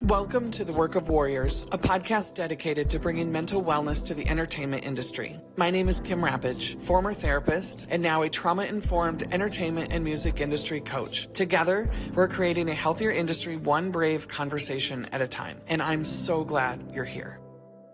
Welcome to The Work of Warriors, a podcast dedicated to bringing mental wellness to the entertainment industry. My name is Kim Rappage, former therapist and now a trauma-informed entertainment and music industry coach. Together, we're creating a healthier industry one brave conversation at a time. And I'm so glad you're here.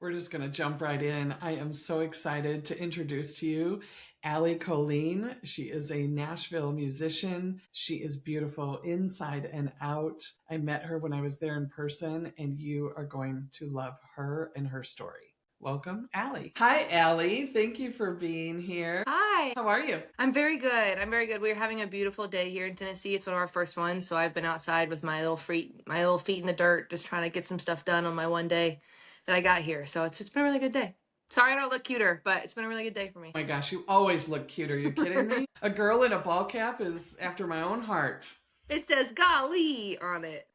We're just going to jump right in. I am so excited to introduce to you Allie Colleen. She is a Nashville musician. She is beautiful inside and out. I met her when I was there in person, and you are going to love her and her story. Welcome, Allie. Hi, Allie. Thank you for being here. Hi. How are you? I'm very good. We're having a beautiful day here in Tennessee. It's one of our first ones, so I've been outside with my little feet in the dirt, just trying to get some stuff done on my one day that I got here. So it's just been a really good day. Sorry I don't look cuter, but it's been a really good day for me. Oh my gosh, you always look cute. Are you kidding me? A girl in a ball cap is after my own heart. It says golly on it.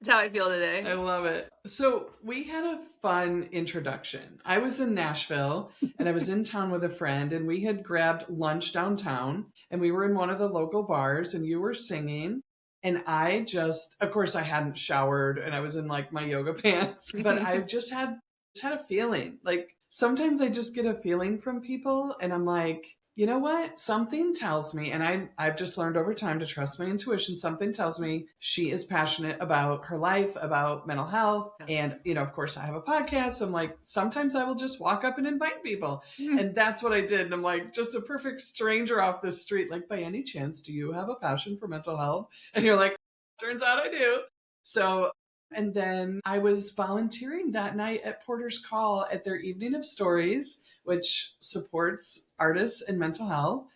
That's how I feel today. I love it. So we had a fun introduction. I was in Nashville and I was in town with a friend, and we had grabbed lunch downtown, and we were in one of the local bars, and you were singing. And I just, of course, I hadn't showered and I was in like my yoga pants, but I just had a feeling. Like sometimes I just get a feeling from people, and I'm like, you know what? Something tells me, and I've just learned over time to trust my intuition. Something tells me she is passionate about her life, about mental health. And, of course, I have a podcast. So I'm like, sometimes I will just walk up and invite people. And that's what I did. And I'm like, just a perfect stranger off the street. Like, by any chance, do you have a passion for mental health? And you're like, turns out I do. So, and then I was volunteering that night at Porter's Call at their Evening of Stories, which supports artists and mental health.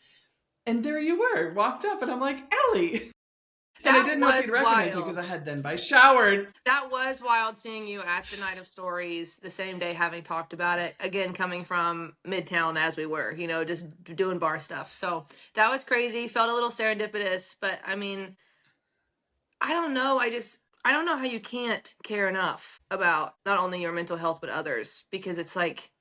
And there you were, walked up, and I'm like, Allie. And I didn't know if you'd recognize me because I had then by showered. That was wild seeing you at the Night of Stories the same day, having talked about it. Again, coming from Midtown as we were, just doing bar stuff. So that was crazy. Felt a little serendipitous, but I mean, I don't know. I don't know how you can't care enough about not only your mental health, but others, because it's like,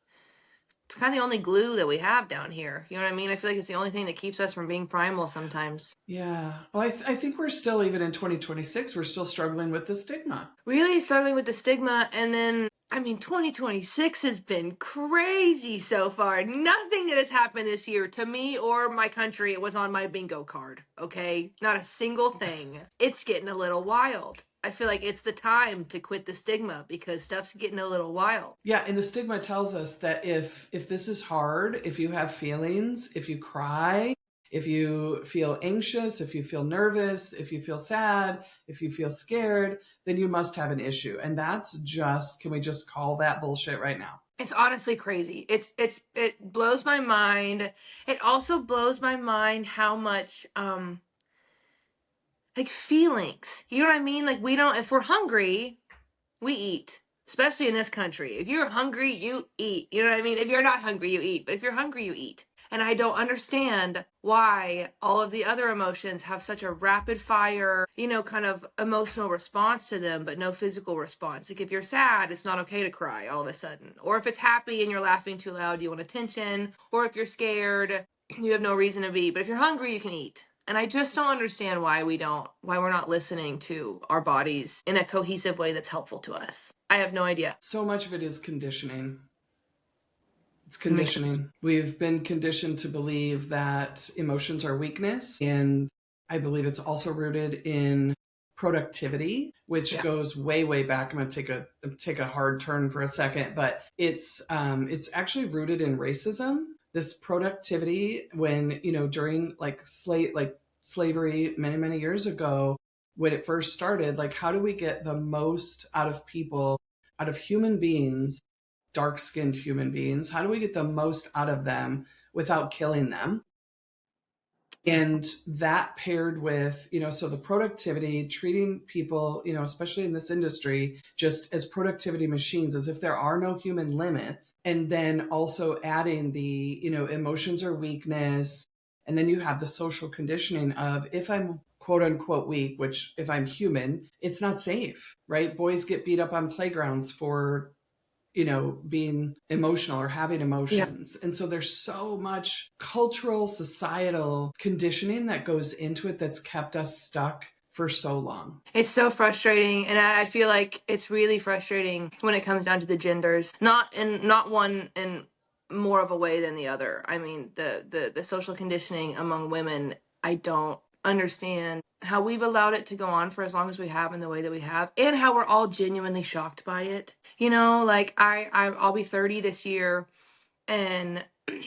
it's kind of the only glue that we have down here. You know what I mean? I feel like it's the only thing that keeps us from being primal sometimes. Yeah. Well, I think we're still, even in 2026, we're still struggling with the stigma. Really struggling with the stigma. And then, 2026 has been crazy so far. Nothing that has happened this year to me or my country, it was on my bingo card. Okay? Not a single thing. It's getting a little wild. I feel like it's the time to quit the stigma because stuff's getting a little wild. Yeah, and the stigma tells us that if this is hard, if you have feelings, if you cry, if you feel anxious, if you feel nervous, if you feel sad, if you feel scared, then you must have an issue. And that's just, can we just call that bullshit right now? It's honestly crazy. It blows my mind. It also blows my mind how much like feelings. You know what I mean? Like if we're hungry, we eat. Especially in this country. If you're hungry, you eat. You know what I mean? If you're not hungry, you eat. But if you're hungry, you eat. And I don't understand why all of the other emotions have such a rapid fire, kind of emotional response to them, but no physical response. Like if you're sad, it's not okay to cry all of a sudden. Or if it's happy and you're laughing too loud, you want attention. Or if you're scared, you have no reason to be. But if you're hungry, you can eat. And I just don't understand why we're not listening to our bodies in a cohesive way that's helpful to us. I have no idea. So much of it is conditioning. It's conditioning. We've been conditioned to believe that emotions are weakness. And I believe it's also rooted in productivity, which goes way, way back. I'm going to take a hard turn for a second, but it's actually rooted in racism. This productivity when, during slavery many, many years ago, when it first started, like, how do we get the most out of people, out of human beings, dark-skinned human beings? How do we get the most out of them without killing them? And that paired with, so the productivity, treating people, especially in this industry, just as productivity machines, as if there are no human limits. And then also adding the, emotions are weakness. And then you have the social conditioning of, if I'm quote unquote weak, which if I'm human, it's not safe, right? Boys get beat up on playgrounds for being emotional or having emotions. Yeah. And so there's so much cultural, societal conditioning that goes into it that's kept us stuck for so long. It's so frustrating, and I feel like it's really frustrating when it comes down to the genders. Not one in more of a way than the other. I mean, the social conditioning among women, I don't understand how we've allowed it to go on for as long as we have in the way that we have, and how we're all genuinely shocked by it. You know, like I'll be 30 this year, and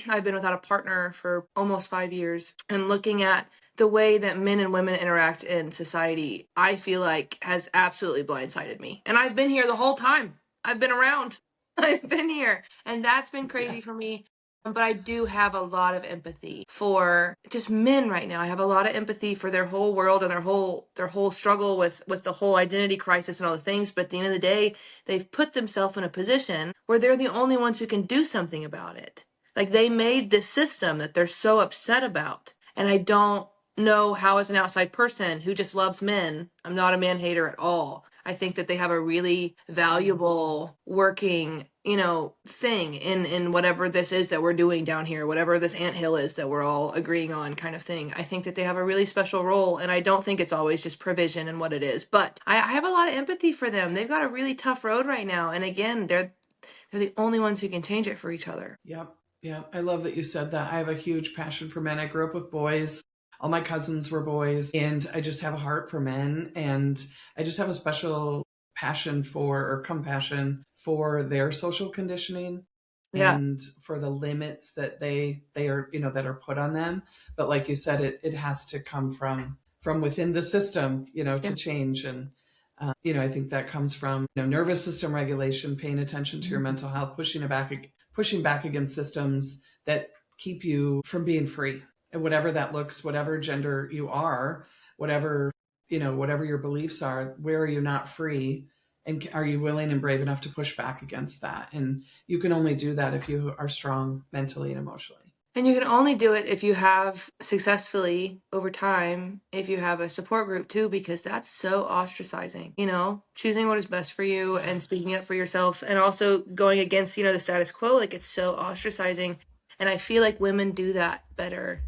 I've been without a partner for almost 5 years, and looking at the way that men and women interact in society, I feel like has absolutely blindsided me. And I've been here the whole time. I've been around. I've been here. And that's been Yeah. crazy for me. But I do have a lot of empathy for just men right now. I have a lot of empathy for their whole world and their whole struggle with the whole identity crisis and all the things. But at the end of the day, they've put themselves in a position where they're the only ones who can do something about it. Like, they made this system that they're so upset about. And I don't know how, as an outside person who just loves men, I'm not a man hater at all. I think that they have a really valuable working, thing in whatever this is that we're doing down here, whatever this anthill is that we're all agreeing on, kind of thing. I think that they have a really special role, and I don't think it's always just provision and what it is. But I have a lot of empathy for them. They've got a really tough road right now, and again, they're the only ones who can change it for each other. Yep. Yeah. I love that you said that. I have a huge passion for men. I grew up with boys. All my cousins were boys, and I just have a heart for men, and I just have a special passion for, or compassion for, their social conditioning Yeah. and for the limits that they are, that are put on them. But like you said, it has to come from within the system, Yeah. to change. And I think that comes from nervous system regulation, paying attention to your mental health, pushing back against systems that keep you from being free. And whatever that looks, whatever gender you are, whatever your beliefs are, where are you not free? And are you willing and brave enough to push back against that? And you can only do that if you are strong mentally and emotionally. And you can only do it if you have successfully over time, if you have a support group too, because that's so ostracizing, choosing what is best for you and speaking up for yourself, and also going against, the status quo. Like, it's so ostracizing. And I feel like women do that better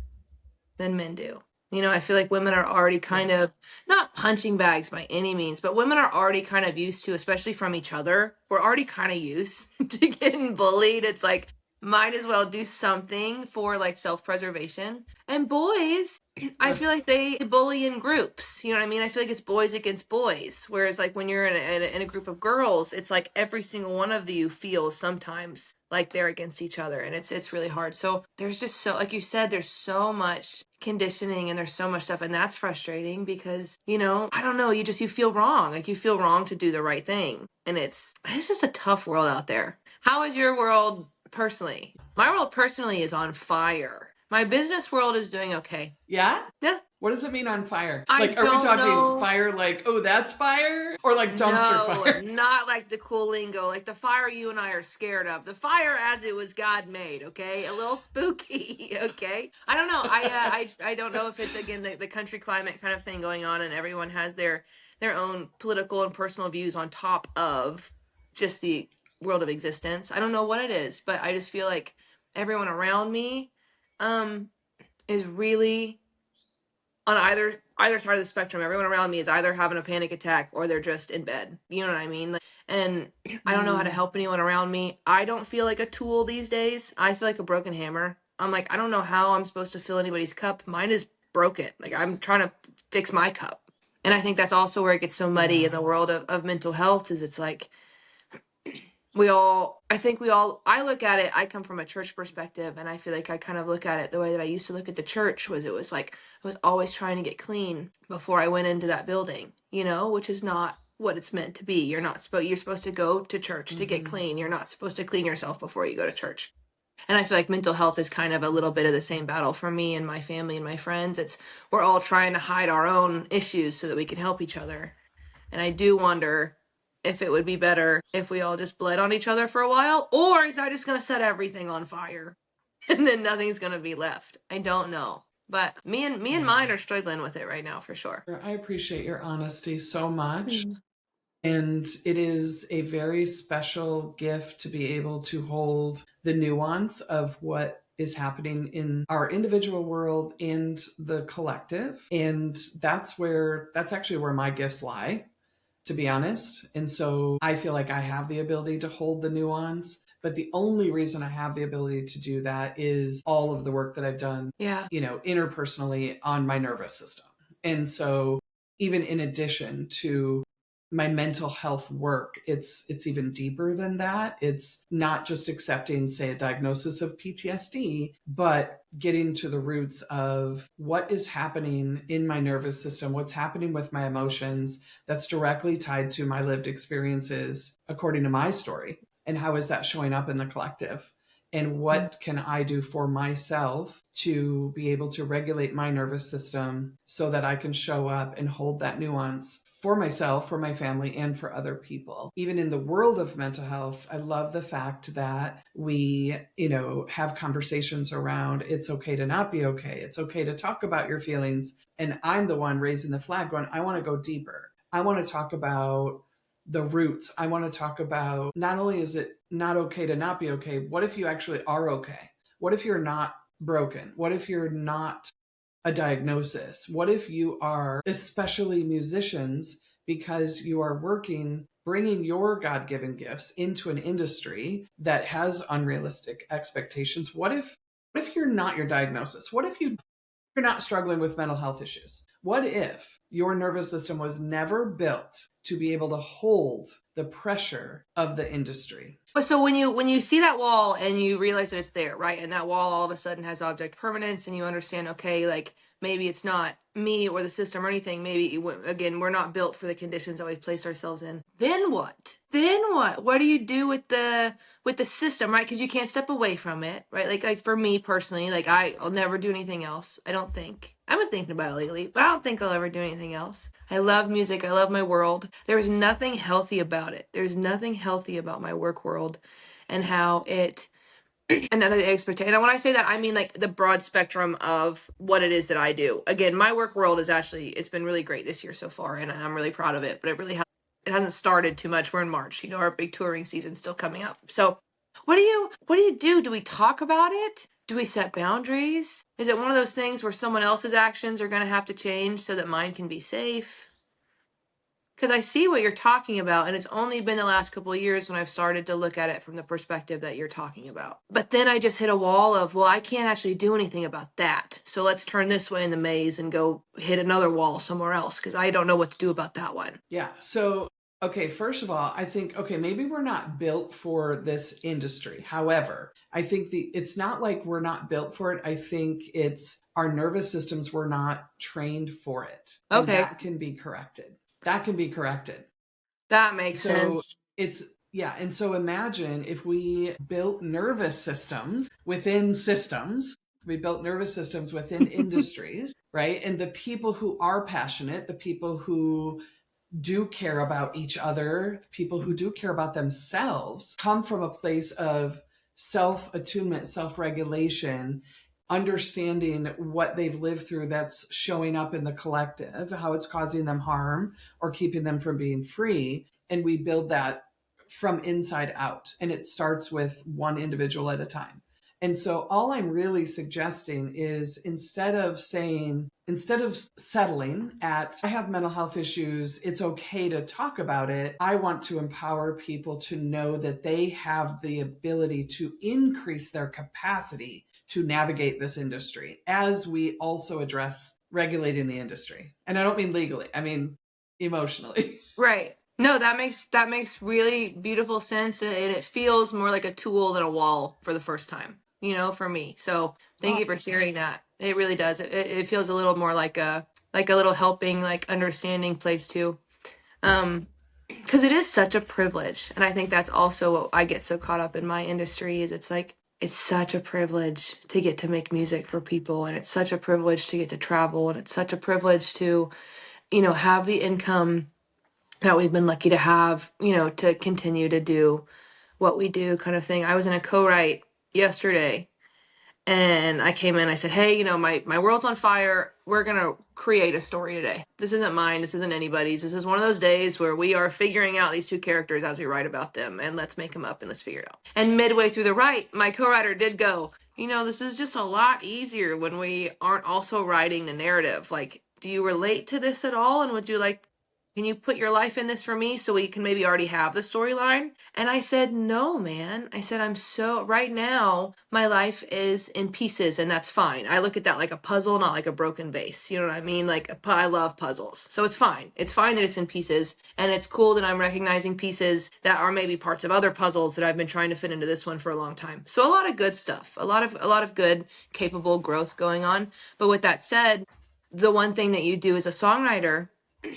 than men do. I feel like women are already kind of not punching bags by any means, but women are already kind of used to, especially from each other. We're already kind of used to getting bullied. It's like, might as well do something for like self-preservation. And boys, I feel like they bully in groups. You know what I mean? I feel like it's boys against boys. Whereas like when you're in a group of girls, it's like every single one of you feels sometimes like they're against each other, and it's really hard. So there's just, so, like you said, there's so much conditioning and there's so much stuff, and that's frustrating because I don't know, you feel wrong. Like, you feel wrong to do the right thing, and it's just a tough world out there. How is your world personally? My world personally is on fire. My business world is doing okay. Yeah? Yeah. What does it mean on fire? I Like, are we don't talking know. fire like, oh, that's fire? Or like dumpster fire? Not like the cool lingo, like the fire you and I are scared of. The fire as it was God made, okay? A little spooky, okay? I don't know. I don't know if it's, again, the country climate kind of thing going on, and everyone has their own political and personal views on top of just the world of existence. I don't know what it is, but I just feel like everyone around me is really on either side of the spectrum. Everyone around me is either having a panic attack or they're just in bed. You know what I mean? And I don't know how to help anyone around me. I don't feel like a tool these days. I feel like a broken hammer. I'm like, I don't know how I'm supposed to fill anybody's cup. Mine is broken. Like, I'm trying to fix my cup. And I think that's also where it gets so muddy in the world of mental health, is it's like, I look at it, I come from a church perspective, and I feel like I kind of look at it the way that I used to look at the church, was it was like I was always trying to get clean before I went into that building, which is not what it's meant to be. You're supposed to go to church to get clean. You're not supposed to clean yourself before you go to church. And I feel like mental health is kind of a little bit of the same battle for me and my family and my friends. We're all trying to hide our own issues so that we can help each other. And I do wonder if it would be better if we all just bled on each other for a while, or is that just going to set everything on fire and then nothing's going to be left? I don't know. But me and mine are struggling with it right now, for sure. I appreciate your honesty so much. And it is a very special gift to be able to hold the nuance of what is happening in our individual world and the collective. And that's actually where my gifts lie, to be honest. And so I feel like I have the ability to hold the nuance. But the only reason I have the ability to do that is all of the work that I've done, Yeah. Interpersonally on my nervous system. And so even in addition to my mental health work, it's even deeper than that. It's not just accepting, say, a diagnosis of PTSD, but getting to the roots of what is happening in my nervous system, what's happening with my emotions that's directly tied to my lived experiences according to my story, and how is that showing up in the collective. And what can I do for myself to be able to regulate my nervous system so that I can show up and hold that nuance for myself, for my family, and for other people. Even in the world of mental health, I love the fact that we, have conversations around it's okay to not be okay. It's okay to talk about your feelings. And I'm the one raising the flag going, I want to go deeper. I want to talk about the roots. I want to talk about not only is it not okay to not be okay, what if you actually are okay? What if you're not broken? What if you're not a diagnosis? What if you are, especially musicians, because you are working, bringing your God-given gifts into an industry that has unrealistic expectations? What if you're not your diagnosis? What if you're not struggling with mental health issues? What if your nervous system was never built to be able to hold the pressure of the industry? So when you see that wall and you realize that it's there, right? And that wall all of a sudden has object permanence, and you understand, okay, like maybe it's not me or the system or anything. Maybe again, we're not built for the conditions that we've placed ourselves in. Then what? What do you do with the system, right? Because you can't step away from it, right? Like for me personally, like I'll never do anything else. I don't think. I've been thinking about it lately, but I don't think I'll ever do anything else. I love music. I love my world. There's nothing healthy about it. There's nothing healthy about my work world and how it another expectation. And when I say that, I mean like the broad spectrum of what it is that I do. Again, my work world is actually, it's been really great this year so far, and I'm really proud of it, but it hasn't started too much. We're in March, our big touring season's still coming up. So what do you do? Do we talk about it? Do we set boundaries? Is it one of those things where someone else's actions are going to have to change so that mine can be safe? Because I see what you're talking about, and it's only been the last couple of years when I've started to look at it from the perspective that you're talking about. But then I just hit a wall of, well, I can't actually do anything about that. So let's turn this way in the maze and go hit another wall somewhere else, because I don't know what to do about that one. Yeah. So, okay, first of all, I think, okay, maybe we're not built for this industry. However, I think it's not like we're not built for it. I think it's our nervous systems were not trained for it. And Okay. that can be corrected. That can be corrected. That makes sense. And so imagine if we built nervous systems within systems, we built nervous systems within industries, right? And the people who are passionate, the people who do care about each other, the people who do care about themselves, come from a place of self-attunement, self-regulation, understanding what they've lived through that's showing up in the collective, how it's causing them harm or keeping them from being free. And we build that from inside out. And it starts with one individual at a time. And so all I'm really suggesting is instead of settling at, I have mental health issues, it's okay to talk about it, I want to empower people to know that they have the ability to increase their capacity to navigate this industry as we also address regulating the industry. And I don't mean legally, I mean emotionally. Right. No, that makes really beautiful sense, and it feels more like a tool than a wall for the first time, for me. So thank you for sharing that. It really does. It feels a little more like a little helping, like understanding place too. Because it is such a privilege, and I think that's also what I get so caught up in my industry is it's like it's such a privilege to get to make music for people, and it's such a privilege to get to travel, and it's such a privilege to have the income that we've been lucky to have, to continue to do what we do kind of thing. I was in a co-write yesterday, and I came in, I said, hey, my world's on fire. We're going to create a story today. This isn't mine. This isn't anybody's. This is one of those days where we are figuring out these two characters as we write about them, and let's make them up and let's figure it out. And midway through the write, my co-writer did go, This is just a lot easier when we aren't also writing the narrative. Like, do you relate to this at all? And can you put your life in this for me so we can maybe already have the storyline? And I said, no, man. I said, right now, my life is in pieces, and that's fine. I look at that like a puzzle, not like a broken vase. You know what I mean? I love puzzles. So it's fine. It's fine that it's in pieces, and it's cool that I'm recognizing pieces that are maybe parts of other puzzles that I've been trying to fit into this one for a long time. So a lot of good stuff, a lot of good, capable growth going on. But with that said, the one thing that you do as a songwriter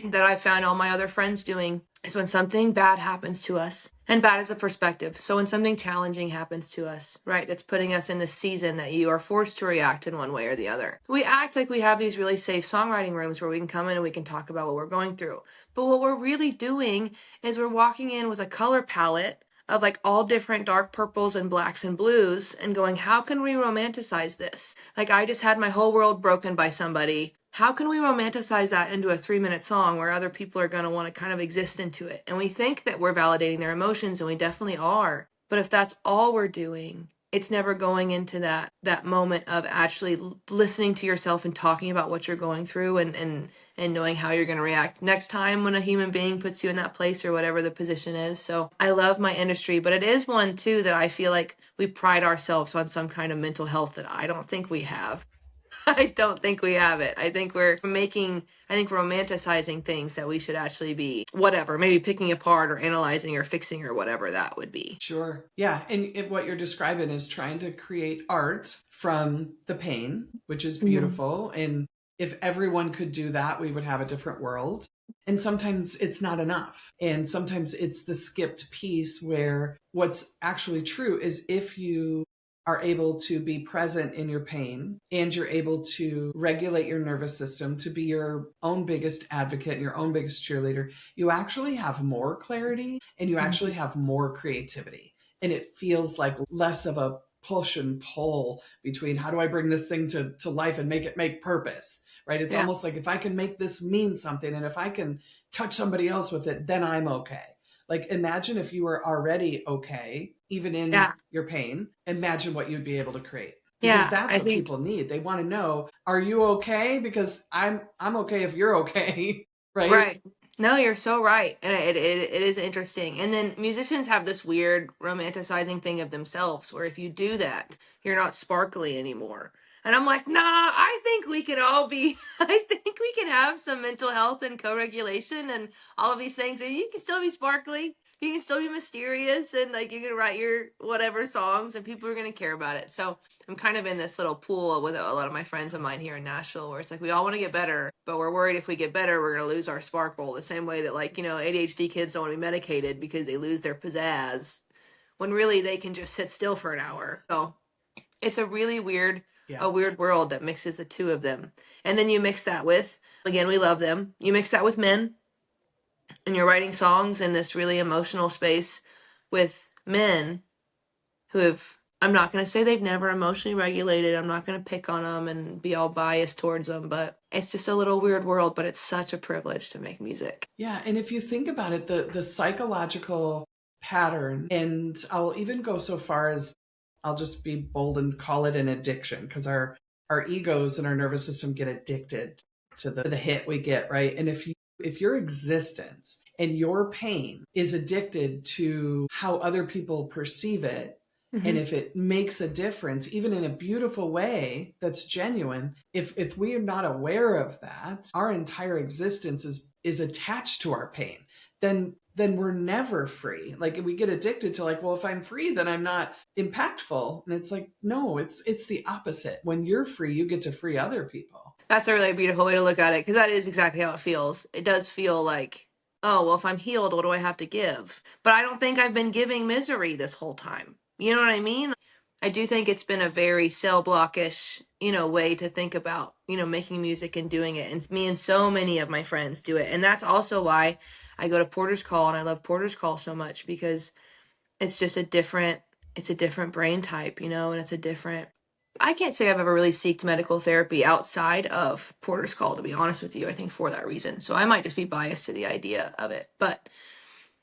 that I found all my other friends doing is when something bad happens to us, and bad is a perspective. So when something challenging happens to us, right, that's putting us in this season that you are forced to react in one way or the other. We act like we have these really safe songwriting rooms where we can come in and we can talk about what we're going through. But what we're really doing is we're walking in with a color palette of like all different dark purples and blacks and blues and going, how can we romanticize this? Like, I just had my whole world broken by somebody. How can we romanticize that into a 3-minute song where other people are going to want to kind of exist into it? And we think that we're validating their emotions, and we definitely are. But if that's all we're doing, it's never going into that moment of actually listening to yourself and talking about what you're going through, and knowing how you're going to react next time when a human being puts you in that place or whatever the position is. So I love my industry, but it is one too that I feel like we pride ourselves on some kind of mental health that I don't think we have. I don't think we have it. I think we're romanticizing things that we should actually be, whatever, maybe picking apart or analyzing or fixing or whatever that would be. Sure. Yeah. And what you're describing is trying to create art from the pain, which is beautiful. Mm-hmm. And if everyone could do that, we would have a different world. And sometimes it's not enough. And sometimes it's the skipped piece where what's actually true is if you are able to be present in your pain and you're able to regulate your nervous system to be your own biggest advocate and your own biggest cheerleader, you actually have more clarity and you actually have more creativity. And it feels like less of a push and pull between how do I bring this thing to life and make it make purpose, right? It's almost like if I can make this mean something and if I can touch somebody else with it, then I'm okay. Like, imagine if you were already okay, even in your pain, imagine what you'd be able to create. Because that's what people need. They want to know, are you okay? Because I'm okay if you're okay, right? Right. No, you're so right. And it is interesting. And then musicians have this weird romanticizing thing of themselves where if you do that, you're not sparkly anymore. And I'm like, nah, I think we can all be, I think we can have some mental health and co-regulation and all of these things. And you can still be sparkly. You can still be mysterious, and like you can write your whatever songs and people are going to care about it. So I'm kind of in this little pool with a lot of my friends of mine here in Nashville where it's like we all want to get better, but we're worried if we get better, we're going to lose our sparkle. The same way that, like, ADHD kids don't want to be medicated because they lose their pizzazz when really they can just sit still for an hour. So it's a really weird world that mixes the two of them. And then you mix that with, again, we love them. You mix that with men, and you're writing songs in this really emotional space with men who have, I'm not going to say they've never emotionally regulated. I'm not going to pick on them and be all biased towards them, but it's just a little weird world, but it's such a privilege to make music. Yeah. And if you think about it, the psychological pattern, and I'll even go so far as I'll just be bold and call it an addiction, because our egos and our nervous system get addicted to the hit we get, right? And if your existence and your pain is addicted to how other people perceive it, and if it makes a difference, even in a beautiful way that's genuine, if we are not aware of that, our entire existence is attached to our pain, then we're never free. Like, we get addicted to like, well, if I'm free, then I'm not impactful. And it's like, no, it's the opposite. When you're free, you get to free other people. That's a really beautiful way to look at it, because that is exactly how it feels. It does feel like, oh, well, if I'm healed, what do I have to give? But I don't think I've been giving misery this whole time. You know what I mean? I do think it's been a very cell blockish, way to think about, making music and doing it. And me and so many of my friends do it. And that's also why I go to Porter's Call, and I love Porter's Call so much, because it's just a different brain type, and it's a different, I can't say I've ever really sought medical therapy outside of Porter's Call, to be honest with you. I think for that reason. So I might just be biased to the idea of it. But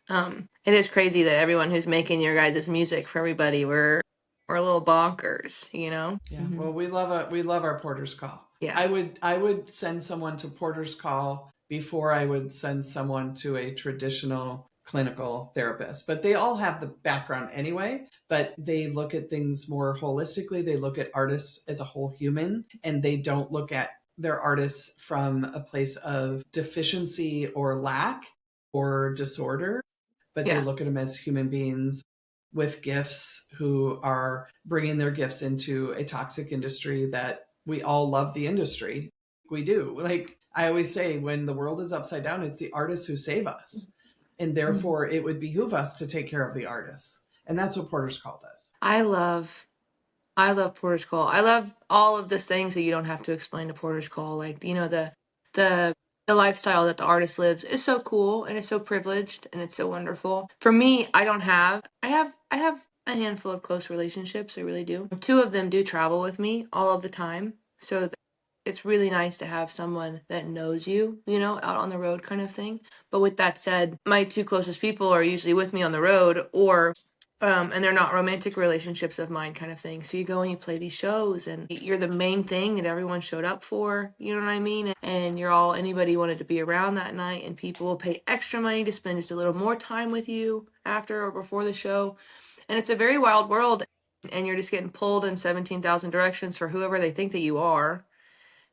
it is crazy that everyone who's making your guys' music for everybody, we're or a little bonkers, you know? Yeah. Well, we love our porter's call. Yeah. I would send someone to porter's call before I would send someone to a traditional clinical therapist. But they all have the background anyway, but they look at things more holistically. They look at artists as a whole human, and they don't look at their artists from a place of deficiency or lack or disorder, but they Yeah. look at them as human beings with gifts who are bringing their gifts into a toxic industry that we all love the industry. We do. Like I always say, when the world is upside down, it's the artists who save us. And therefore, it would behoove us to take care of the artists. And that's what Porter's Call does. I love Porter's Call. I love all of the things that you don't have to explain to Porter's Call. Like, you know, the the lifestyle that the artist lives is so cool and it's so privileged and it's so wonderful. For me, I have a handful of close relationships, I really do. Two of them do travel with me all of the time. So it's really nice to have someone that knows you, you know, out on the road kind of thing. But with that said, my two closest people are usually with me on the road or and they're not romantic relationships of mine kind of thing. So you go and you play these shows and you're the main thing that everyone showed up for, you know what I mean? And you're all anybody wanted to be around that night and people will pay extra money to spend just a little more time with you after or before the show. And it's a very wild world and you're just getting pulled in 17,000 directions for whoever they think that you are.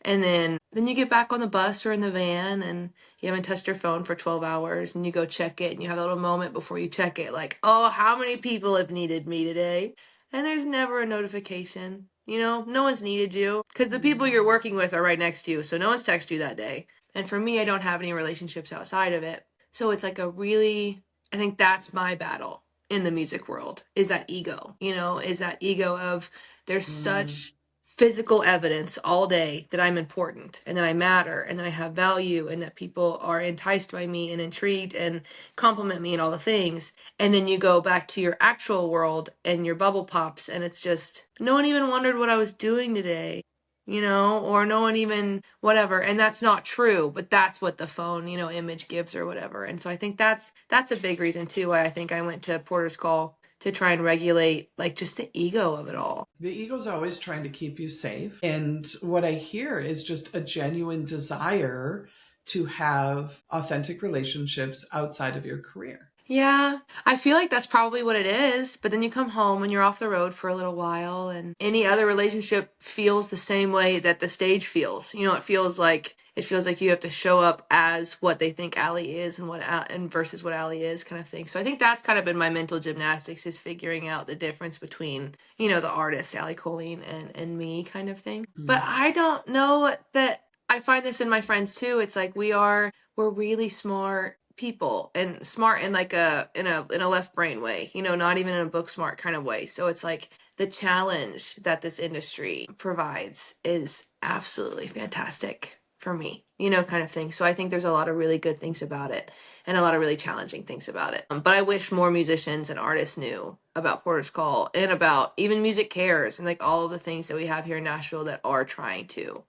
And then you get back on the bus or in the van and you haven't touched your phone for 12 hours and you go check it and you have a little moment before you check it like, "Oh, how many people have needed me today?" And there's never a notification. You know, no one's needed you because the people you're working with are right next to you. So no one's texted you that day. And for me, I don't have any relationships outside of it. So it's like I think that's my battle in the music world is that ego, you know, is that ego of there's such physical evidence all day that I'm important and that I matter and that I have value and that people are enticed by me and intrigued and compliment me and all the things. And then you go back to your actual world and your bubble pops and it's just no one even wondered what I was doing today, you know, or no one even whatever. And that's not true, but that's what the phone, you know, image gives or whatever. And so I think that's a big reason too why I think I went to Porter's Call to try and regulate like just the ego of it all. The ego's always trying to keep you safe. And what I hear is just a genuine desire to have authentic relationships outside of your career. Yeah, I feel like that's probably what it is. But then you come home and you're off the road for a little while, and any other relationship feels the same way that the stage feels. You know, it feels like you have to show up as what they think Allie is and and versus what Allie is, kind of thing. So I think that's kind of been my mental gymnastics is figuring out the difference between the artist Allie Colleen and me, kind of thing. But I don't know that I find this in my friends too. It's like we're really smart people and smart in like a left brain way, not even in a book smart kind of way. So it's like the challenge that this industry provides is absolutely fantastic for me, kind of thing. So I think there's a lot of really good things about it and a lot of really challenging things about it. But I wish more musicians and artists knew about Porter's Call and about even Music Cares and like all of the things that we have here in Nashville that are trying to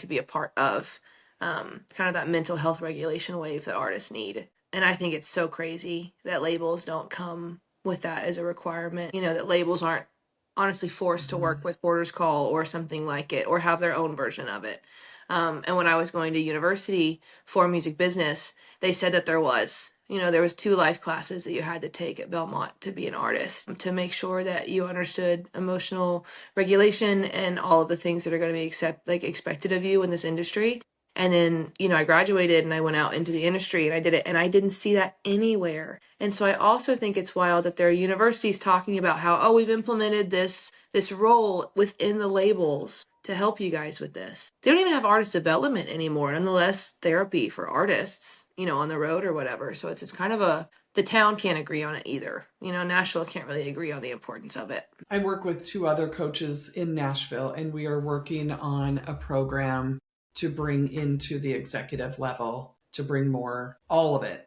be a part of kind of that mental health regulation wave that artists need. And I think it's so crazy that labels don't come with that as a requirement. That labels aren't honestly forced to work with Porter's Call or something like it or have their own version of it. And when I was going to university for music business, they said that there was 2 life classes that you had to take at Belmont to be an artist to make sure that you understood emotional regulation and all of the things that are going to be expected of you in this industry. And then, I graduated and I went out into the industry and I did it and I didn't see that anywhere. And so I also think it's wild that there are universities talking about how, oh, we've implemented this role within the labels to help you guys with this. They don't even have artist development anymore, nonetheless therapy for artists, on the road or whatever. So it's kind of the town can't agree on it either. Nashville can't really agree on the importance of it. I work with 2 other coaches in Nashville, and we are working on a program to bring into the executive level, to bring more, all of it.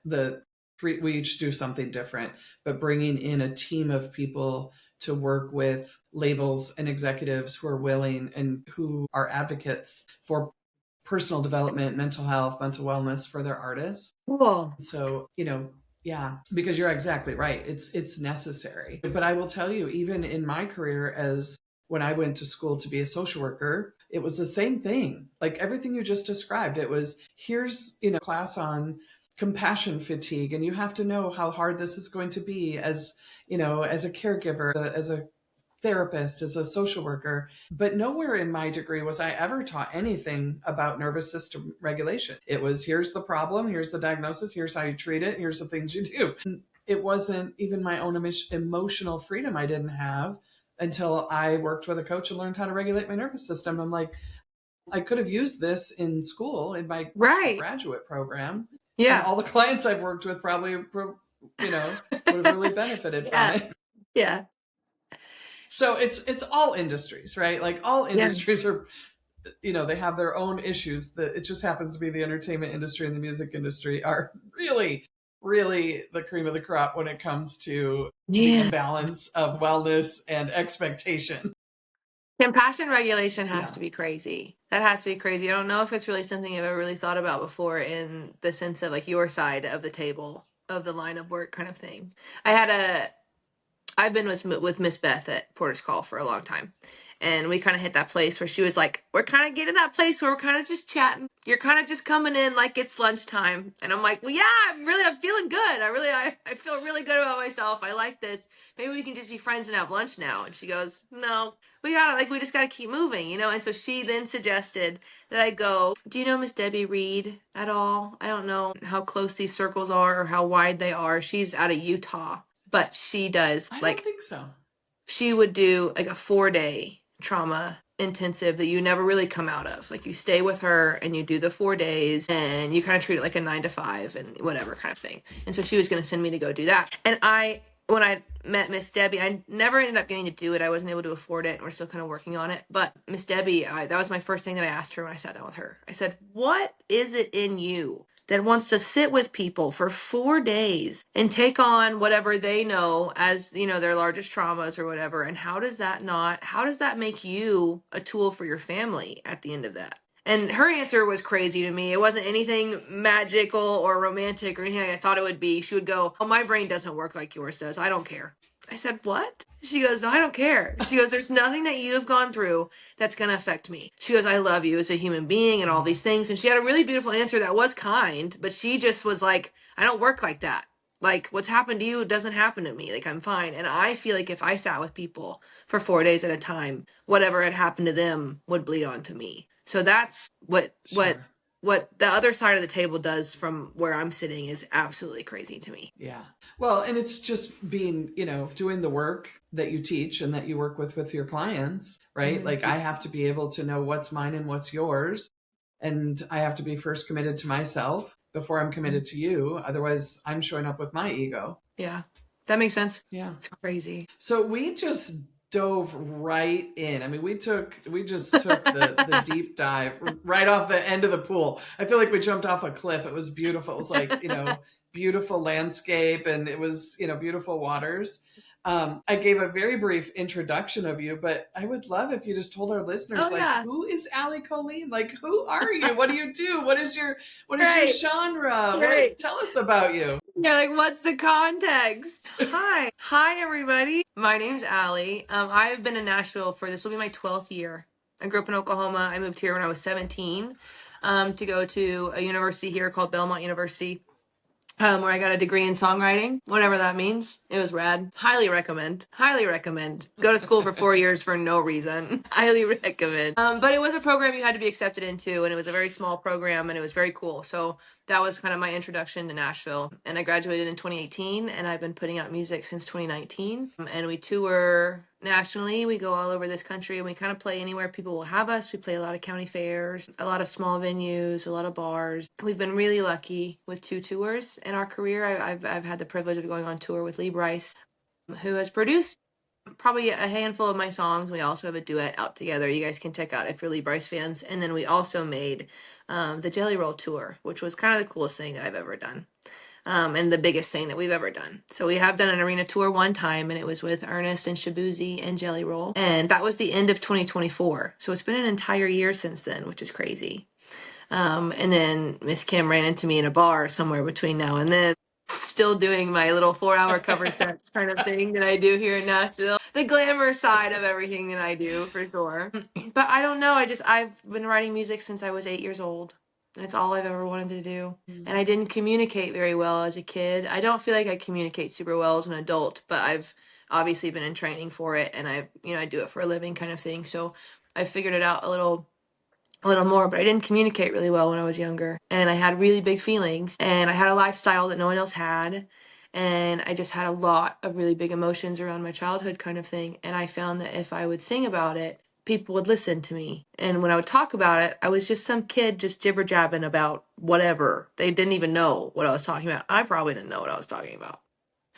We each do something different, but bringing in a team of people to work with labels and executives who are willing and who are advocates for personal development, mental health, mental wellness for their artists. Cool. So, Yeah, because you're exactly right. It's necessary. But I will tell you, even in my career as when I went to school to be a social worker, it was the same thing. Like everything you just described, it was here's, class on compassion fatigue, and you have to know how hard this is going to be as, as a caregiver, as a therapist, as a social worker, but nowhere in my degree was I ever taught anything about nervous system regulation. It was here's the problem, here's the diagnosis, here's how you treat it, here's the things you do. It wasn't even my own emotional freedom I didn't have until I worked with a coach and learned how to regulate my nervous system. I'm like, I could have used this in school in my Right. graduate program, and Yeah. all the clients I've worked with probably, would have really benefited from Yeah. it. Yeah. So it's all industries, right? Like all Yeah. industries are, they have their own issues. That it just happens to be the entertainment industry and the music industry are really, really the cream of the crop when it comes to the Yeah. imbalance of wellness and expectation. Compassion regulation has Yeah. to be crazy. That has to be crazy. I don't know if it's really something I've ever really thought about before in the sense of like your side of the table of the line of work kind of thing. I've been with Miss Beth at Porter's Call for a long time. And we kind of hit that place where she was like, we're kind of getting that place where we're kind of just chatting. You're kind of just coming in like it's lunchtime. And I'm like, well, yeah, I'm feeling good. I feel really good about myself. I like this. Maybe we can just be friends and have lunch now. And she goes, no, we just gotta keep moving, you know? And so she then suggested that I go, do you know Miss Debbie Reed at all? I don't know how close these circles are or how wide they are. She's out of Utah, but she does I don't like think so. she would do like a 4-day trauma intensive that you never really come out of. Like you stay with her and you do the 4 days and you kind of treat it like a 9 to 5 and whatever kind of thing. And so she was going to send me to go do that. And when I met Miss Debbie, I never ended up getting to do it. I wasn't able to afford it and we're still kind of working on it. But Miss Debbie, that was my first thing that I asked her when I sat down with her. I said, what is it in you that wants to sit with people for 4 days and take on whatever they know as, their largest traumas or whatever? And how does that make you a tool for your family at the end of that? And her answer was crazy to me. It wasn't anything magical or romantic or anything like I thought it would be. She would go, oh, my brain doesn't work like yours does. I don't care. I said, what? She goes, no, I don't care. She goes, there's nothing that you have gone through that's going to affect me. She goes, I love you as a human being and all these things. And she had a really beautiful answer that was kind, but she just was like, I don't work like that. Like what's happened to you doesn't happen to me. Like I'm fine. And I feel like if I sat with people for 4 days at a time, whatever had happened to them would bleed onto me. So that's Sure. what the other side of the table does from where I'm sitting is absolutely crazy to me. Yeah. Well, and it's just being, doing the work that you teach and that you work with your clients, right? Like I have to be able to know what's mine and what's yours. And I have to be first committed to myself before I'm committed to you. Otherwise, I'm showing up with my ego. Yeah. That makes sense. Yeah. It's crazy. So we just dove right in. I mean, we just took the deep dive right off the end of the pool. I feel like we jumped off a cliff. It was beautiful. It was like, beautiful landscape and it was, beautiful waters. I gave a very brief introduction of you, but I would love if you just told our listeners, who is Allie Colleen? Like, who are you? What do you do? What is your genre? Right. Tell us about you. You're like, what's the context? Hi, everybody. My name's Allie. I've been in Nashville for this will be my 12th year. I grew up in Oklahoma. I moved here when I was 17 to go to a university here called Belmont University. Where I got a degree in songwriting, whatever that means. It was rad. Highly recommend. Highly recommend. Go to school for 4 years for no reason. Highly recommend. But it was a program you had to be accepted into, and it was a very small program, and it was very cool. So that was kind of my introduction to Nashville. And I graduated in 2018, and I've been putting out music since 2019. And we tour nationally. We go all over this country and we kind of play anywhere people will have us. We play a lot of county fairs, a lot of small venues, a lot of bars. We've been really lucky with 2 tours in our career. I've had the privilege of going on tour with Lee Brice, who has produced probably a handful of my songs. We also have a duet out together you guys can check out if you're Lee Brice fans. And then we also made the Jelly Roll tour, which was kind of the coolest thing that I've ever done. And the biggest thing that we've ever done. So we have done an arena tour one time, and it was with Ernest and Shabuzi and Jelly Roll. And that was the end of 2024. So it's been an entire year since then, which is crazy. And then Miss Kim ran into me in a bar somewhere between now and then. still doing my little 4-hour cover sets kind of thing that I do here in Nashville. The glamour side of everything that I do, for sure. But I don't know. I've been writing music since I was 8 years old. And it's all I've ever wanted to do. And I didn't communicate very well as a kid. I don't feel like I communicate super well as an adult, but I've obviously been in training for it, and I do it for a living kind of thing. So I figured it out a little more, but I didn't communicate really well when I was younger. And I had really big feelings, and I had a lifestyle that no one else had. And I just had a lot of really big emotions around my childhood kind of thing. And I found that if I would sing about it, people would listen to me. And when I would talk about it, I was just some kid just jibber jabbing about whatever. They didn't even know what I was talking about. I probably didn't know what I was talking about.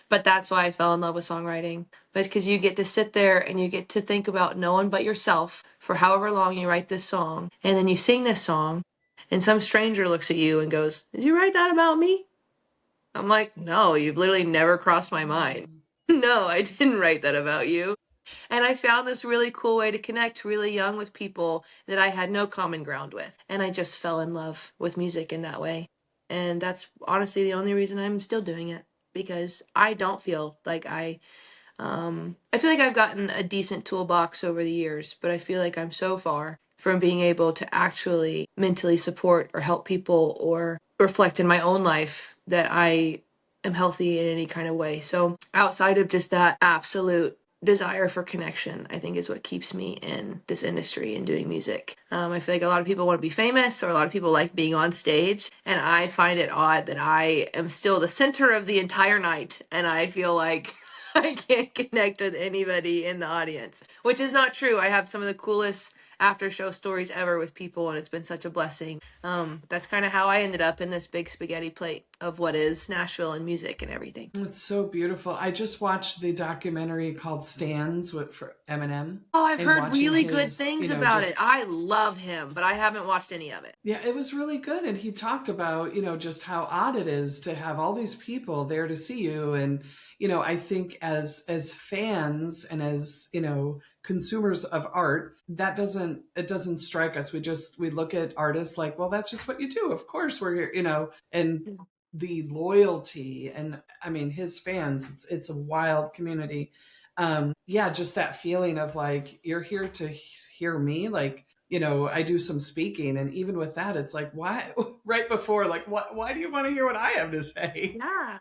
But that's why I fell in love with songwriting. It's because you get to sit there and you get to think about no one but yourself for however long you write this song. And then you sing this song, and some stranger looks at you and goes, "Did you write that about me?" I'm like, "No, you've literally never crossed my mind." No, I didn't write that about you. And I found this really cool way to connect really young with people that I had no common ground with. And I just fell in love with music in that way. And that's honestly the only reason I'm still doing it, because I don't feel like I feel like I've gotten a decent toolbox over the years, but I feel like I'm so far from being able to actually mentally support or help people or reflect in my own life that I am healthy in any kind of way. So outside of just that absolute desire for connection, I think is what keeps me in this industry and doing music. I feel like a lot of people want to be famous, or a lot of people like being on stage, and I find it odd that I am still the center of the entire night, and I feel like I can't connect with anybody in the audience, which is not true. I have some of the coolest after show stories ever with people, and it's been such a blessing. That's kind of how I ended up in this big spaghetti plate of what is Nashville and music and everything. It's so beautiful. I just watched the documentary called Stands for Eminem. Oh, I've And heard watching really good his, things about it. I love him, but I haven't watched any of it. Yeah, it was really good. And he talked about, just how odd it is to have all these people there to see you. And, I think as fans and as, consumers of art, it doesn't strike us. We look at artists like, well, that's just what you do. Of course we're here, and the loyalty, and I mean, his fans, it's a wild community. Yeah, just that feeling of like, you're here to hear me. Like, I do some speaking, and even with that, it's like, why? Right before, like, why do you want to hear what I have to say? Yeah,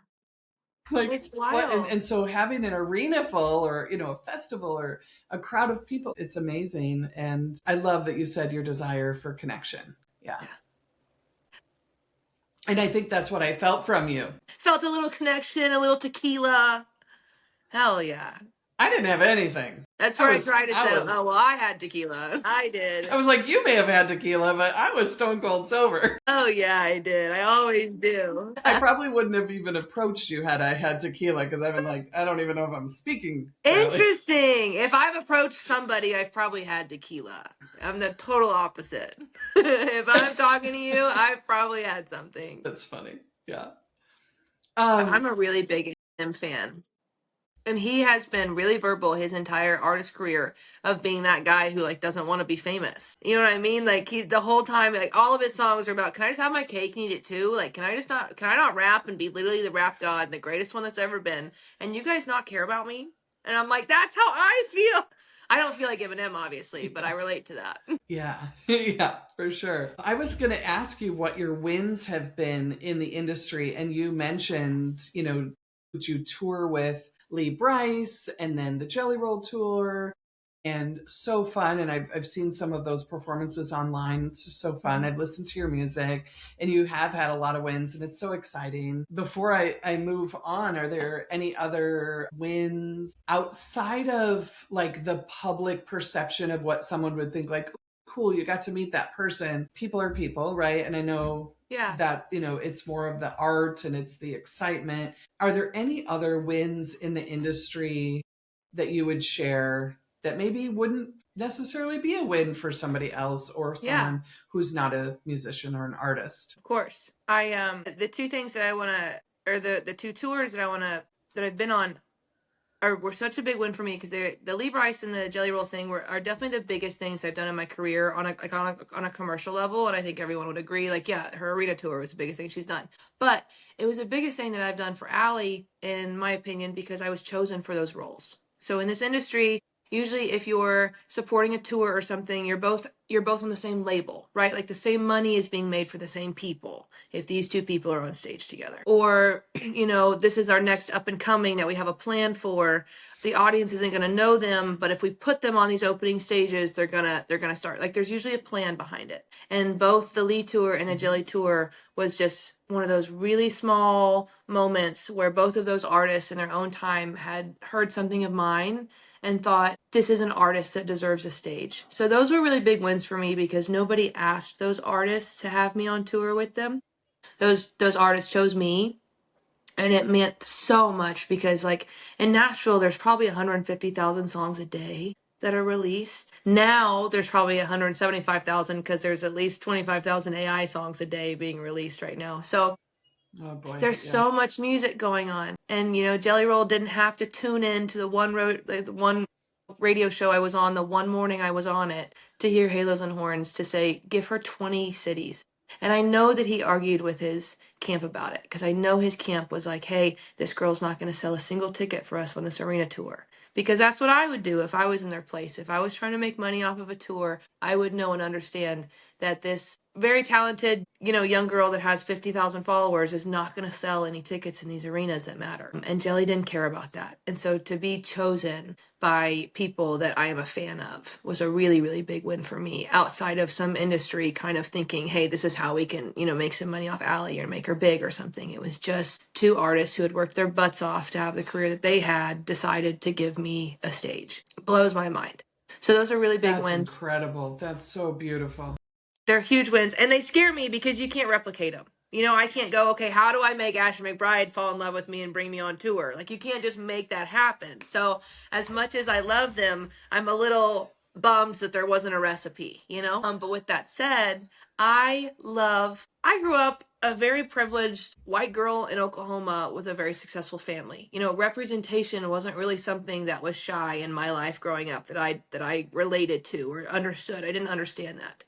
Like, it's what? wild. And so having an arena full, or, a festival or a crowd of people, it's amazing. And I love that you said your desire for connection. Yeah. And I think that's what I felt from you. Felt a little connection, a little tequila. Hell yeah. I didn't have anything. That's where I tried to settle. Oh, well, I had tequila. I did. I was like, you may have had tequila, but I was stone cold sober. Oh, yeah, I did. I always do. I probably wouldn't have even approached you had I had tequila, because I've been like, I don't even know if I'm speaking clearly. Interesting. If I've approached somebody, I've probably had tequila. I'm the total opposite. If I'm talking to you, I've probably had something. That's funny. Yeah. I'm a really big Eminem fan. And he has been really verbal his entire artist career of being that guy who like doesn't want to be famous. You know what I mean? Like he the whole time, like all of his songs are about, can I just have my cake and eat it too? Like can I not rap and be literally the rap god and the greatest one that's ever been, and you guys not care about me? And I'm like, that's how I feel. I don't feel like Eminem, obviously, but I relate to that. Yeah. Yeah, for sure. I was going to ask you what your wins have been in the industry. And you mentioned, would you tour with Lee Bryce and then the Jelly Roll tour? And so fun. And I've seen some of those performances online. It's just so fun. I've listened to your music, and you have had a lot of wins, and it's so exciting. Before I move on, are there any other wins outside of like the public perception of what someone would think, like, cool, you got to meet that person? People are people, right? And I know that, it's more of the art and it's the excitement. Are there any other wins in the industry that you would share that maybe wouldn't necessarily be a win for somebody else, or someone who's not a musician or an artist? Of course. The two things that I want to, or the two tours that I've been on, were such a big win for me because the Lee Bryce and the Jelly Roll thing are definitely the biggest things I've done in my career on a commercial level, and I think everyone would agree. Like, yeah, her arena tour was the biggest thing she's done, but it was the biggest thing that I've done for Allie, in my opinion, because I was chosen for those roles. So in this industry, usually if you're supporting a tour or something, you're both on the same label, right? Like the same money is being made for the same people if these two people are on stage together. Or, this is our next up and coming that we have a plan for. The audience isn't going to know them, but if we put them on these opening stages, they're going to start. Like there's usually a plan behind it. And both the Lee tour and the Jelly tour was just one of those really small moments where both of those artists in their own time had heard something of mine and thought, this is an artist that deserves a stage. So those were really big wins for me because nobody asked those artists to have me on tour with them. Those artists chose me, and it meant so much because, like, in Nashville, there's probably 150,000 songs a day that are released. Now there's probably 175,000 because there's at least 25,000 AI songs a day being released right now. So Oh boy. there's so much music going on. And, Jelly Roll didn't have to tune in to the one radio show I was on, the one morning I was on it, to hear Halos and Horns, to say, give her 20 cities. And I know that he argued with his camp about it, because I know his camp was like, hey, this girl's not going to sell a single ticket for us on this arena tour. Because that's what I would do if I was in their place. If I was trying to make money off of a tour, I would know and understand that this very talented, young girl that has 50,000 followers is not going to sell any tickets in these arenas that matter. And Jelly didn't care about that. And so to be chosen by people that I am a fan of was a really, really big win for me, outside of some industry kind of thinking, hey, this is how we can, make some money off Allie or make her big or something. It was just two artists who had worked their butts off to have the career that they had decided to give me a stage. It blows my mind. So those are really big wins. That's incredible. That's so beautiful. They're huge wins, and they scare me because you can't replicate them. I can't go, okay, how do I make Ashley McBryde fall in love with me and bring me on tour? Like, you can't just make that happen. So as much as I love them, I'm a little bummed that there wasn't a recipe, But with that said, I grew up a very privileged white girl in Oklahoma with a very successful family. Representation wasn't really something that was shy in my life growing up that I related to or understood. I didn't understand that.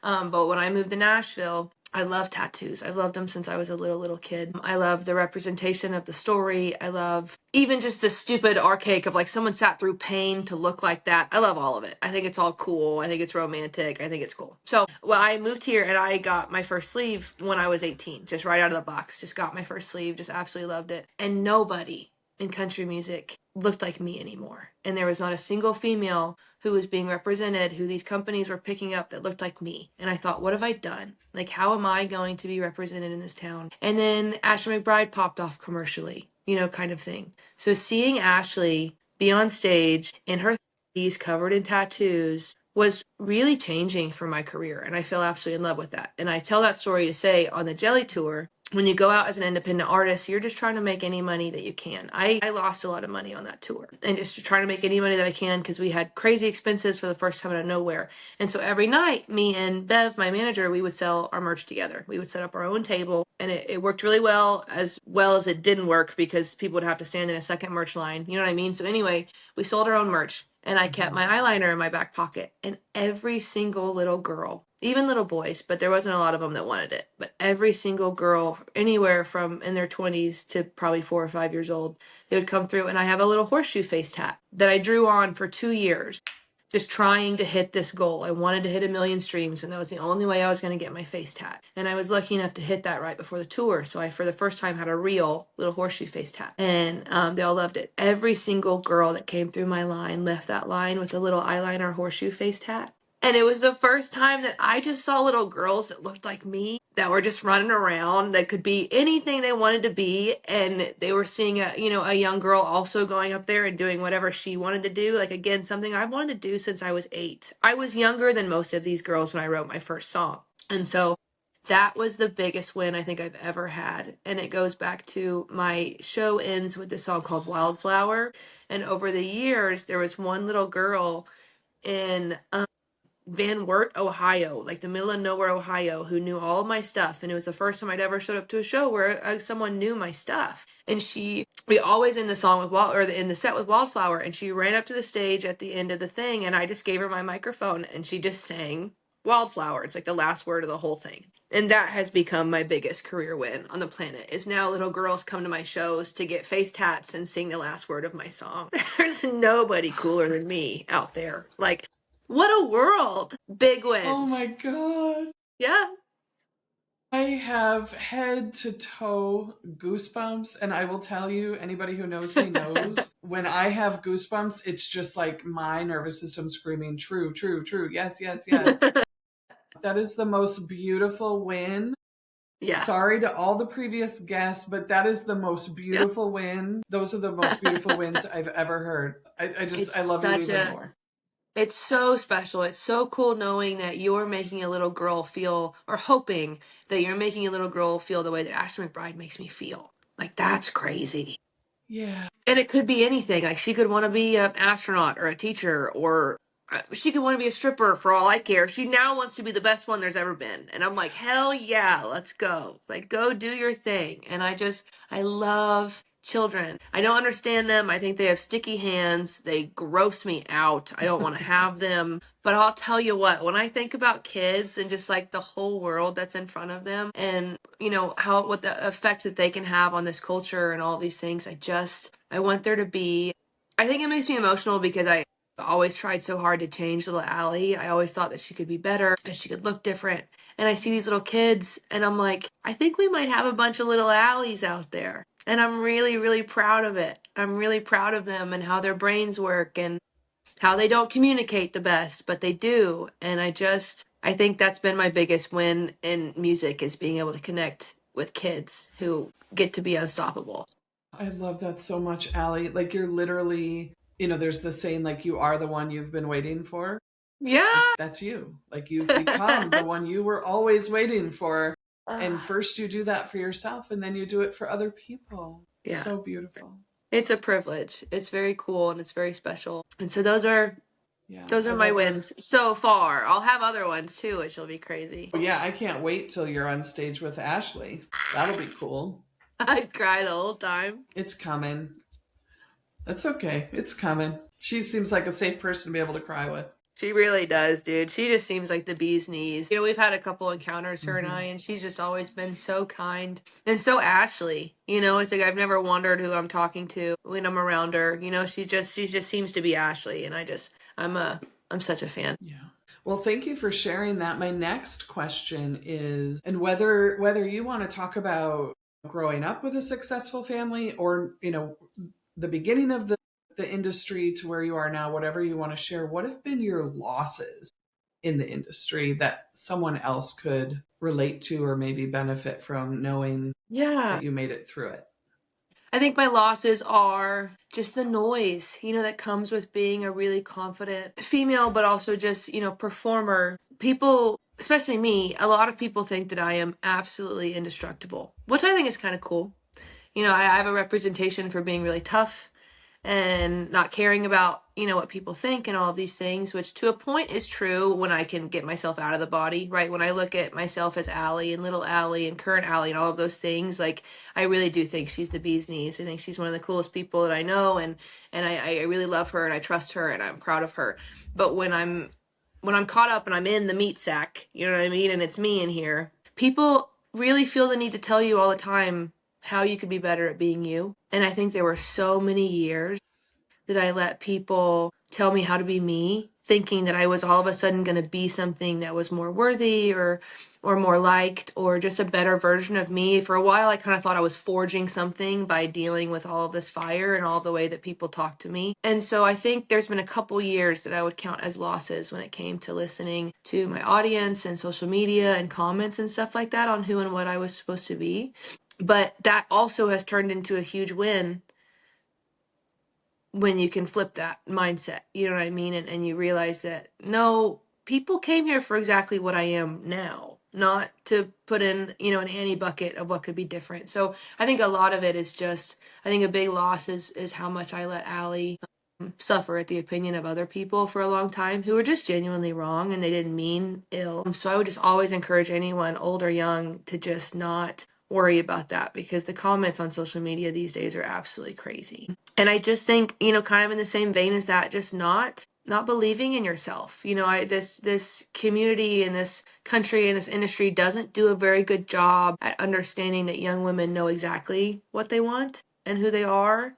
But when I moved to Nashville, I love tattoos. I've loved them since I was a little kid. I love the representation of the story. I love even just the stupid archaic of like someone sat through pain to look like that. I love all of it. I think it's all cool. I think it's romantic. I think it's cool. So I moved here and I got my first sleeve when I was 18, just right out of the box. Just got my first sleeve, just absolutely loved it. And nobody in country music looked like me anymore. And there was not a single female who was being represented, who these companies were picking up, that looked like me. And I thought, what have I done? Like, how am I going to be represented in this town? And then Ashley McBryde popped off commercially, kind of thing. So seeing Ashley be on stage in her 30s covered in tattoos was really changing for my career. And I fell absolutely in love with that. And I tell that story to say, on the Jelly tour, when you go out as an independent artist, you're just trying to make any money that you can. I lost a lot of money on that tour and just trying to make any money that I can because we had crazy expenses for the first time out of nowhere. And so every night, me and Bev, my manager, we would sell our merch together. We would set up our own table, and it worked really well as it didn't work because people would have to stand in a second merch line. You know what I mean? So anyway, we sold our own merch. And I kept my eyeliner in my back pocket. And every single little girl, even little boys, but there wasn't a lot of them that wanted it. But every single girl, anywhere from in their 20s to probably 4 or 5 years old, they would come through. And I have a little horseshoe face tat that I drew on for 2 years, just trying to hit this goal. I wanted to hit 1 million streams, and that was the only way I was going to get my face tat. And I was lucky enough to hit that right before the tour. So I, for the first time, had a real little horseshoe face tat. And they all loved it. Every single girl that came through my line left that line with a little eyeliner horseshoe face tat. And it was the first time that I just saw little girls that looked like me, that were just running around, that could be anything they wanted to be. And they were seeing a young girl also going up there and doing whatever she wanted to do. Like, again, something I wanted to do since I was 8. I was younger than most of these girls when I wrote my first song. And so that was the biggest win I think I've ever had. And it goes back to my show ends with this song called Wildflower. And over the years, there was one little girl in Van Wert, Ohio, like the middle of nowhere, Ohio, who knew all of my stuff. And it was the first time I'd ever showed up to a show where someone knew my stuff. And we always end the song with in the set with Wildflower. And she ran up to the stage at the end of the thing. And I just gave her my microphone and she just sang Wildflower. It's like the last word of the whole thing. And that has become my biggest career win on the planet, is now little girls come to my shows to get face tats and sing the last word of my song. There's nobody cooler than me out there. Like, what a world. Big wins. Oh my God. Yeah. I have head to toe goosebumps, and I will tell you, anybody who knows me knows, when I have goosebumps, it's just like my nervous system screaming, true, true, true, yes, yes, yes. That is the most beautiful win. Yeah. Sorry to all the previous guests, but that is the most beautiful win. Those are the most beautiful wins I've ever heard. I love you even more. It's so special. It's so cool knowing that you're making a little girl feel, or hoping that you're making a little girl feel the way that Ashley McBryde makes me feel. Like, that's crazy. Yeah. And it could be anything. Like, she could want to be an astronaut or a teacher, or she could want to be a stripper for all I care. She now wants to be the best one there's ever been. And I'm like, hell yeah, let's go. Like, go do your thing. And I love children. I don't understand them. I think they have sticky hands. They gross me out. I don't want to have them. But I'll tell you what, when I think about kids and just like the whole world that's in front of them, and what the effect that they can have on this culture and all these things, I want there to be, I think it makes me emotional because I always tried so hard to change little Allie. I always thought that she could be better, that she could look different. And I see these little kids and I'm like, I think we might have a bunch of little Allies out there. And I'm really, really proud of it. I'm really proud of them and how their brains work and how they don't communicate the best, but they do. And I think that's been my biggest win in music, is being able to connect with kids who get to be unstoppable. I love that so much, Allie. Like, you're literally, there's the saying, like, you are the one you've been waiting for. Yeah. Like, that's you. Like, you've become the one you were always waiting for. And first you do that for yourself, and then you do it for other people. Yeah. So beautiful. It's a privilege. It's very cool and it's very special. And so those are my wins so far. I'll have other ones too, which will be crazy. Oh, yeah, I can't wait till you're on stage with Ashley. That'll be cool. I'd cry the whole time. It's coming. That's okay. It's coming. She seems like a safe person to be able to cry with. She really does, dude. She just seems like the bee's knees. We've had a couple encounters, her and I, and she's just always been so kind and so Ashley. It's like I've never wondered who I'm talking to when I'm around her. She just seems to be Ashley, and I'm such a fan. Yeah. Well, thank you for sharing that. My next question is, and whether you want to talk about growing up with a successful family or, the beginning of the industry to where you are now, whatever you want to share, what have been your losses in the industry that someone else could relate to or maybe benefit from, knowing that you made it through it? I think my losses are just the noise, that comes with being a really confident female, but also just, performer. People, especially me, a lot of people think that I am absolutely indestructible, which I think is kind of cool. I have a representation for being really tough and not caring about, what people think and all of these things, which to a point is true when I can get myself out of the body, right? When I look at myself as Allie and little Allie and current Allie and all of those things, like, I really do think she's the bee's knees. I think she's one of the coolest people that I know, and I really love her and I trust her and I'm proud of her. But when I'm caught up and I'm in the meat sack, you know what I mean? And it's me in here, people really feel the need to tell you all the time how you could be better at being you. And I think there were so many years that I let people tell me how to be me, thinking that I was all of a sudden going to be something that was more worthy or more liked or just a better version of me. For a while, I kind of thought I was forging something by dealing with all of this fire and all the way that people talk to me. And so I think there's been a couple years that I would count as losses when it came to listening to my audience and social media and comments and stuff like that on who and what I was supposed to be. But that also has turned into a huge win when you can flip that mindset, you know what I mean? And you realize that, no, people came here for exactly what I am now, not to put in, an Annie bucket of what could be different. So I think a lot of it is just, I think a big loss is how much I let Allie suffer at the opinion of other people for a long time who were just genuinely wrong and they didn't mean ill. So I would just always encourage anyone, old or young, to just not worry about that, because the comments on social media these days are absolutely crazy. And I just think, kind of in the same vein as that, just not believing in yourself. This community and this country and this industry doesn't do a very good job at understanding that young women know exactly what they want and who they are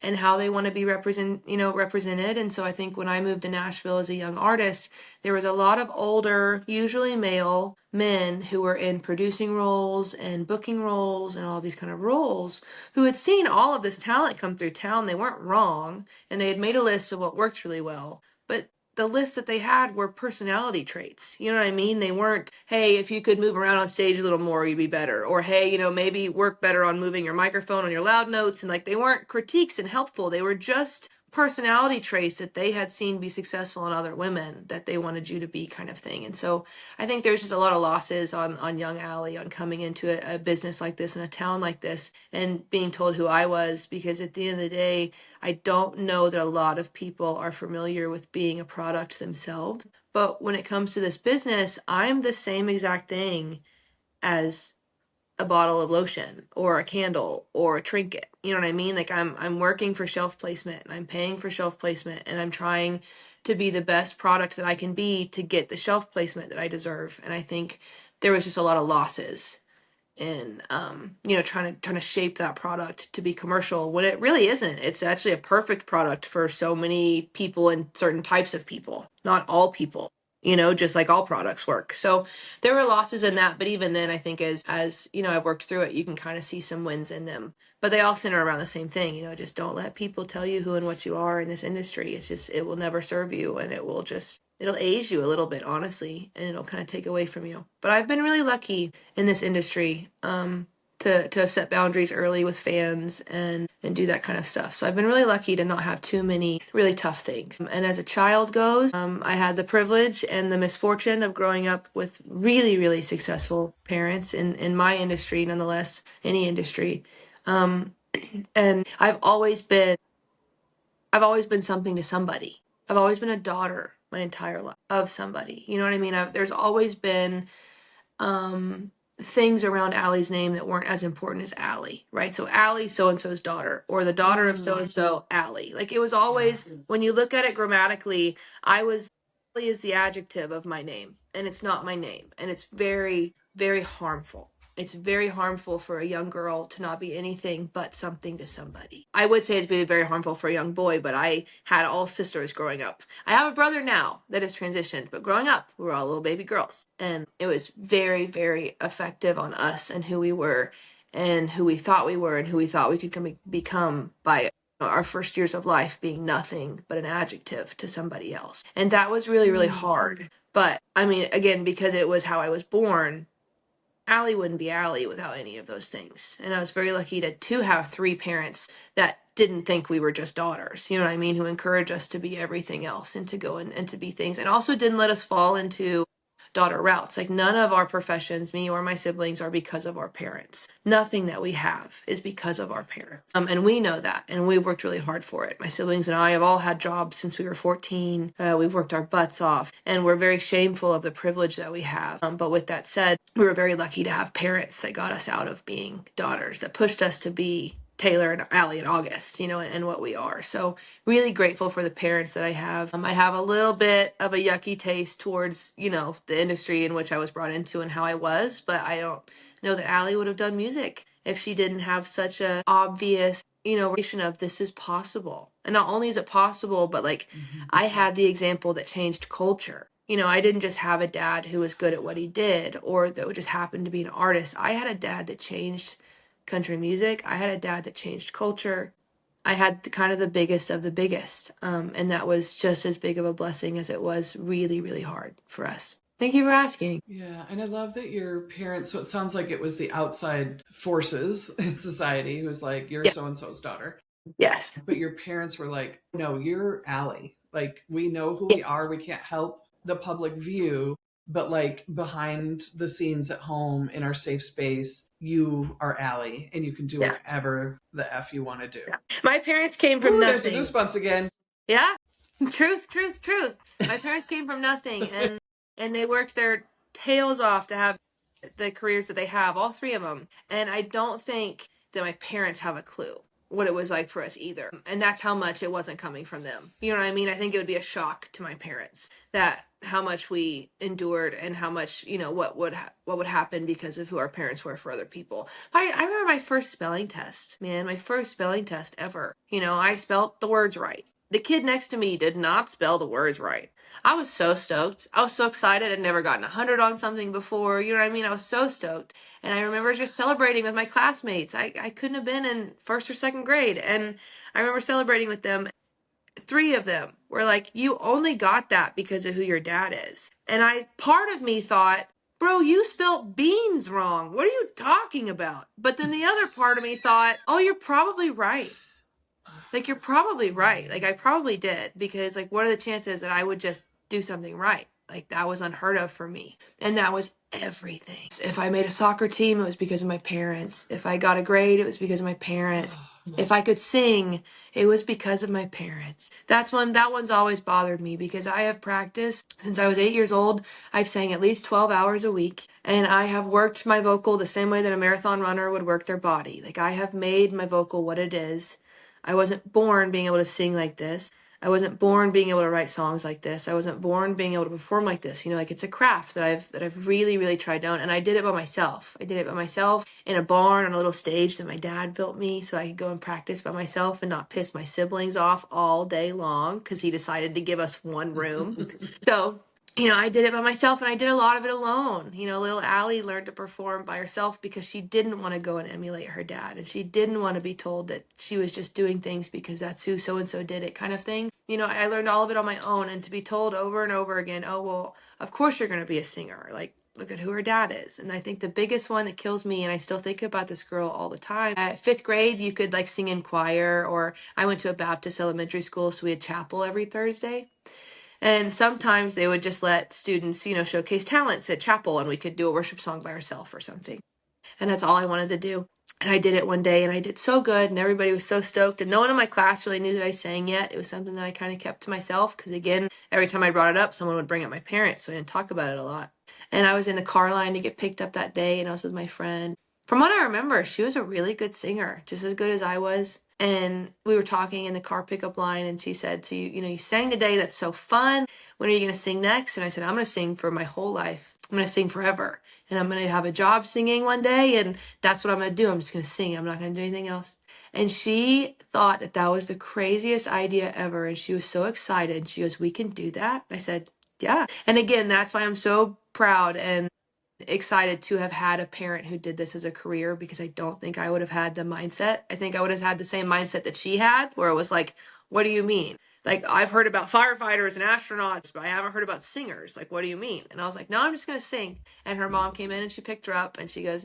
and how they want to be represented. And so I think when I moved to Nashville as a young artist, there was a lot of older, usually male men who were in producing roles and booking roles and all these kind of roles, who had seen all of this talent come through town. They weren't wrong, and they had made a list of what worked really well. But the list that they had were personality traits. You know what I mean? They weren't, hey, if you could move around on stage a little more, you'd be better. Or, hey, maybe work better on moving your microphone on your loud notes. And like, they weren't critiques and helpful. They were just personality traits that they had seen be successful in other women that they wanted you to be, kind of thing. And so I think there's just a lot of losses on young Allie on coming into a business like this in a town like this and being told who I was, because at the end of the day, I don't know that a lot of people are familiar with being a product themselves. But when it comes to this business, I'm the same exact thing as a bottle of lotion or a candle or a trinket. You know what I mean? Like, I'm working for shelf placement and I'm paying for shelf placement and I'm trying to be the best product that I can be to get the shelf placement that I deserve. And I think there was just a lot of losses in trying to shape that product to be commercial when it really isn't. It's actually a perfect product for so many people and certain types of people, not all people, just like all products work. So there were losses in that, but even then I think as I've worked through it, you can kind of see some wins in them. But they all center around the same thing, just don't let people tell you who and what you are in this industry. It's just, it will never serve you, and it'll age you a little bit, honestly, and it'll kind of take away from you. But I've been really lucky in this industry to set boundaries early with fans and do that kind of stuff. So I've been really lucky to not have too many really tough things. And as a child goes, I had the privilege and the misfortune of growing up with really, really successful parents in my industry, nonetheless, any industry. And I've always been something to somebody. I've always been a daughter my entire life of somebody. You know what I mean? There's always been things around Allie's name that weren't as important as Allie, right? So Allie, so-and-so's daughter, or the daughter of so-and-so, Allie. Like, it was always, when you look at it grammatically, Allie is the adjective of my name, and it's not my name. And it's very, very harmful. It's very harmful for a young girl to not be anything but something to somebody. I would say it's really very harmful for a young boy, but I had all sisters growing up. I have a brother now that has transitioned, but growing up, we were all little baby girls. And it was very, very effective on us and who we were and who we thought we were and who we thought we could become by our first years of life being nothing but an adjective to somebody else. And that was really, really hard. But I mean, again, because it was how I was born, Allie wouldn't be Allie without any of those things. And I was very lucky to have 3 parents that didn't think we were just daughters, you know what I mean, who encouraged us to be everything else and to go and to be things, and also didn't let us fall into daughter routes. Like, none of our professions, me or my siblings, are because of our parents. Nothing that we have is because of our parents. And we know that, and we've worked really hard for it. My siblings and I have all had jobs since we were 14. We've worked our butts off, and we're very shameful of the privilege that we have. But with that said, we were very lucky to have parents that got us out of being daughters, that pushed us to be Taylor and Allie and August, and what we are. So really grateful for the parents that I have. I have a little bit of a yucky taste towards, the industry in which I was brought into and how I was, but I don't know that Allie would have done music if she didn't have such a obvious, relation of this is possible. And not only is it possible, but like, I had the example that changed culture. I didn't just have a dad who was good at what he did or that would just happen to be an artist. I had a dad that changed country music. I had a dad that changed culture. I had kind of the biggest of the biggest. And that was just as big of a blessing as it was really, really hard for us. Thank you for asking. Yeah, and I love that your parents, so it sounds like it was the outside forces in society who's like, you're so-and-so's daughter. Yes. But your parents were like, no, you're Allie. Like, we know who we are. We can't help the public view, but like behind the scenes at home in our safe space, you are Allie, and you can do whatever the F you want to do. My parents came from nothing. There's the goosebumps again. Yeah. Truth, truth, truth. My parents came from nothing, and they worked their tails off to have the careers that they have, all three of them. And I don't think that my parents have a clue what it was like for us either. And that's how much it wasn't coming from them. You know what I mean? I think it would be a shock to my parents that how much we endured and how much, what would happen because of who our parents were for other people. I remember my first spelling test, man, my first spelling test ever. I spelt the words right. The kid next to me did not spell the words right. I was so stoked. I was so excited. I'd never gotten 100 on something before. You know what I mean? I was so stoked. And I remember just celebrating with my classmates. I couldn't have been in first or second grade. And I remember celebrating with them. Three of them were like, you only got that because of who your dad is. And part of me thought, bro, you spelled beans wrong. What are you talking about? But then the other part of me thought, oh, you're probably right. Like, you're probably right. Like, I probably did, because, like, what are the chances that I would just do something right? Like, that was unheard of for me. And that was everything. If I made a soccer team, it was because of my parents. If I got a grade, it was because of my parents. If I could sing, it was because of my parents. That one's always bothered me, because I have practiced since I was 8 years old. I've sang at least 12 hours a week, and I have worked my vocal the same way that a marathon runner would work their body. Like, I have made my vocal what it is. I wasn't born being able to sing like this. I wasn't born being able to write songs like this. I wasn't born being able to perform like this. Like, it's a craft that I've really, really tried down, and I did it by myself. I did it by myself in a barn on a little stage that my dad built me so I could go and practice by myself and not piss my siblings off all day long because he decided to give us one room. So I did it by myself, and I did a lot of it alone. Little Allie learned to perform by herself because she didn't want to go and emulate her dad, and she didn't want to be told that she was just doing things because that's who so-and-so did it, kind of thing. I learned all of it on my own, and to be told over and over again, oh, well, of course you're going to be a singer. Like, look at who her dad is. And I think the biggest one that kills me, and I still think about this girl all the time, at 5th grade, you could, like, sing in choir, or I went to a Baptist elementary school, so we had chapel every Thursday. And sometimes they would just let students, showcase talents at chapel, and we could do a worship song by ourselves or something. And that's all I wanted to do. And I did it one day, and I did so good, and everybody was so stoked. And no one in my class really knew that I sang yet. It was something that I kind of kept to myself because, again, every time I brought it up, someone would bring up my parents, so I didn't talk about it a lot. And I was in the car line to get picked up that day, and I was with my friend. From what I remember, she was a really good singer, just as good as I was. And we were talking in the car pickup line, and she said, so you sang today. That's so fun. When are you going to sing next? And I said, I'm going to sing for my whole life. I'm going to sing forever. And I'm going to have a job singing one day, and that's what I'm going to do. I'm just going to sing. I'm not going to do anything else. And she thought that that was the craziest idea ever, and she was so excited. She goes, we can do that? I said, yeah. And again, that's why I'm so proud and excited to have had a parent who did this as a career, because I don't think I would have had the mindset. I think I would have had the same mindset that she had, where it was like, what do you mean? Like, I've heard about firefighters and astronauts, but I haven't heard about singers. Like, what do you mean? And I was like, no, I'm just going to sing. And her mom came in and she picked her up, and she goes,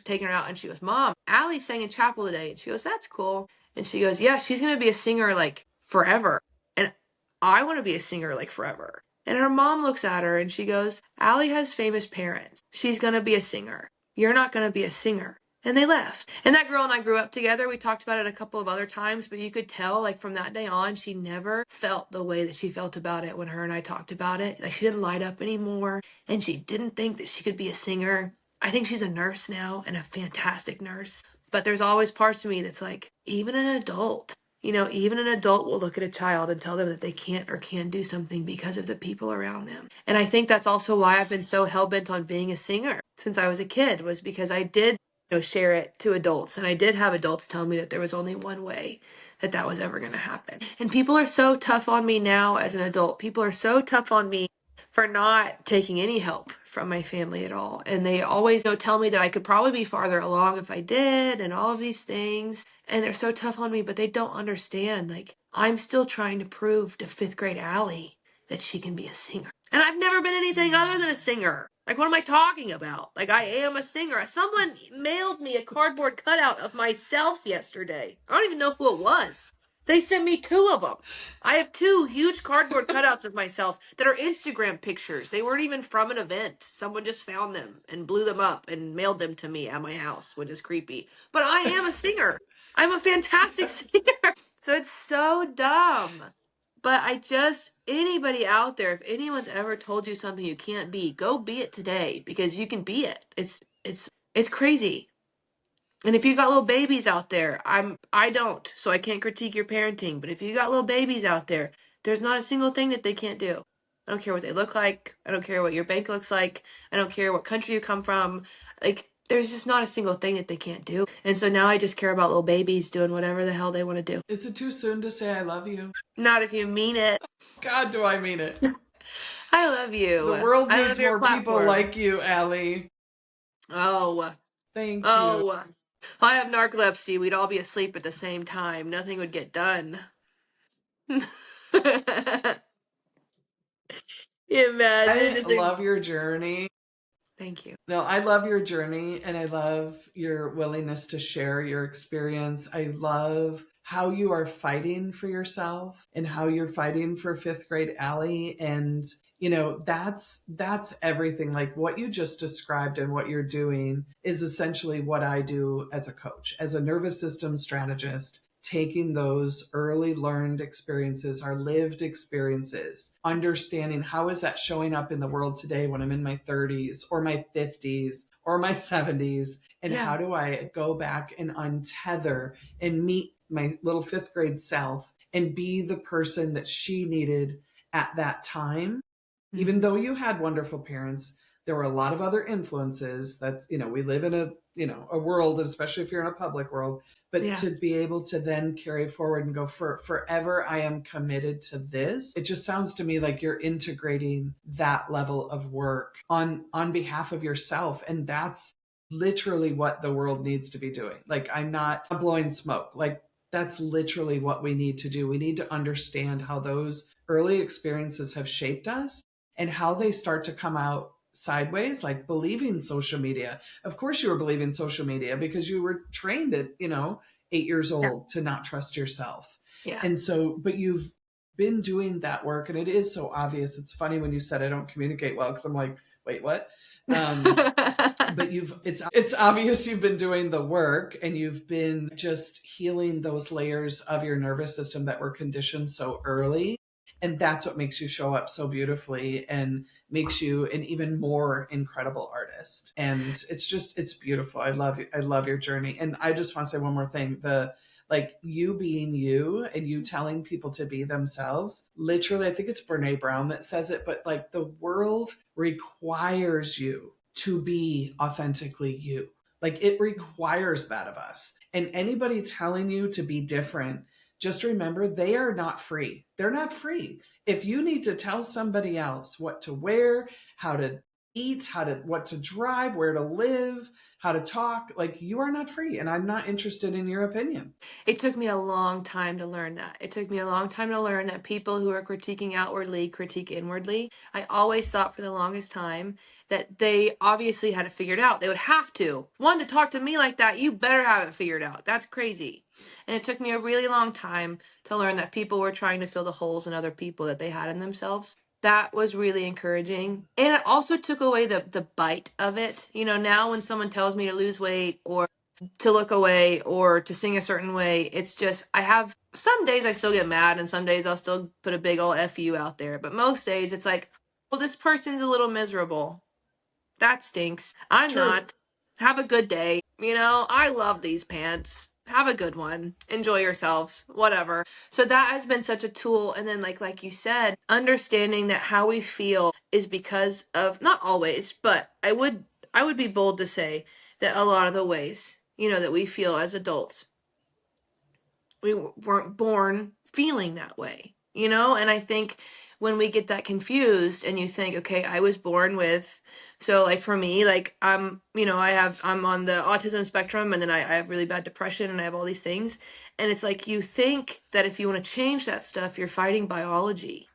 taking her out, and she goes, Mom, Allie sang in chapel today. And she goes, that's cool. And she goes, yeah, she's going to be a singer like forever. And I want to be a singer like forever. And her mom looks at her and she goes, Allie has famous parents. She's going to be a singer. You're not going to be a singer. And they left. And that girl and I grew up together. We talked about it a couple of other times, but you could tell, like, from that day on, she never felt the way that she felt about it when her and I talked about it. Like, she didn't light up anymore, and she didn't think that she could be a singer. I think she's a nurse now, and a fantastic nurse. But there's always parts of me that's like, even an adult will look at a child and tell them that they can't or can do something because of the people around them. And I think that's also why I've been so hell-bent on being a singer since I was a kid, was because I did share it to adults, and I did have adults tell me that there was only one way that was ever going to happen. And people are so tough on me now as an adult. People are so tough on me for not taking any help from my family at all. And they always tell me that I could probably be farther along if I did, and all of these things. And they're so tough on me, but they don't understand. Like, I'm still trying to prove to 5th grade Allie that she can be a singer. And I've never been anything other than a singer. Like, what am I talking about? Like, I am a singer. Someone mailed me a cardboard cutout of myself yesterday. I don't even know who it was. They sent me 2 of them. I have 2 huge cardboard cutouts of myself that are Instagram pictures. They weren't even from an event. Someone just found them and blew them up and mailed them to me at my house, which is creepy. But I am a singer. I'm a fantastic singer. So it's so dumb. But anybody out there, if anyone's ever told you something you can't be, go be it today because you can be it. It's crazy. And if you got little babies out there, I don't, so I can't critique your parenting, but if you got little babies out there, there's not a single thing that they can't do. I don't care what they look like. I don't care what your bank looks like. I don't care what country you come from. Like, there's just not a single thing that they can't do. And so now I just care about little babies doing whatever the hell they want to do. Is it too soon to say I love you? Not if you mean it. God, do I mean it. I love you. The world I needs love your more people platform. like you, Allie. Oh. Thank you. Oh. If I have narcolepsy, we'd all be asleep at the same time. Nothing would get done. Imagine I just love your journey. Thank you. No, I love your journey and I love your willingness to share your experience. I love how you are fighting for yourself and how you're fighting for fifth grade Allie. And, you know, that's everything. Like what you just described and what you're doing is essentially what I do as a coach, as a nervous system strategist. Taking those early learned experiences, our lived experiences, understanding how is that showing up in the world today when I'm in my 30s or my 50s or my 70s, and Yeah. how do I go back and untether and meet my little fifth grade self and be the person that she needed at that time. Even though you had wonderful parents, there were a lot of other influences. That's, you know, we live in a world, especially if you're in a public world, but Yeah. to be able to then carry forward and go for forever, I am committed to this. It just sounds to me like you're integrating that level of work on behalf of yourself. And that's literally what the world needs to be doing. Like, I'm not blowing smoke. Like, that's literally what we need to do. We need to understand how those early experiences have shaped us and how they start to come out sideways, like believing social media. Of course, you were believing social media because you were trained at, 8 years old to not trust yourself. Yeah. And so, but you've been doing that work, and it is so obvious. It's funny when you said I don't communicate well, because I'm like, wait, what? But it's obvious you've been doing the work and you've been just healing those layers of your nervous system that were conditioned so early. And that's what makes you show up so beautifully and makes you an even more incredible artist. And it's beautiful. I love your journey. And I just want to say one more thing. Like you being you and you telling people to be themselves, literally, I think it's Brene Brown that says it, but like the world requires you to be authentically you. Like it requires that of us. And anybody telling you to be different, just remember they are not free. They're not free. If you need to tell somebody else what to wear, how to eat, what to drive, where to live, how to talk, like you are not free. And I'm not interested in your opinion. It took me a long time to learn that. It took me a long time to learn that people who are critiquing outwardly critique inwardly. I always thought for the longest time that they obviously had it figured out. They would have to. One, to talk to me like that, you better have it figured out. That's crazy. And it took me a really long time to learn that people were trying to fill the holes in other people that they had in themselves. That was really encouraging. And it also took away the bite of it. You know, now when someone tells me to lose weight or to look away or to sing a certain way, it's just, I have some days I still get mad and some days I'll still put a big old F you out there. But most days it's like, well, this person's a little miserable. That stinks. I'm True. not. Have a good day. You know, I love these pants. Have a good one. Enjoy yourselves. Whatever. So that has been such a tool. And then like you said, understanding that how we feel is because of, not always, but I would be bold to say that a lot of the ways, that we feel as adults, we weren't born feeling that way, and I think when we get that confused and you think, okay, I was born with, so like for me, like I'm on the autism spectrum, and then I have really bad depression and I have all these things, and it's like you think that if you want to change that stuff, you're fighting biology,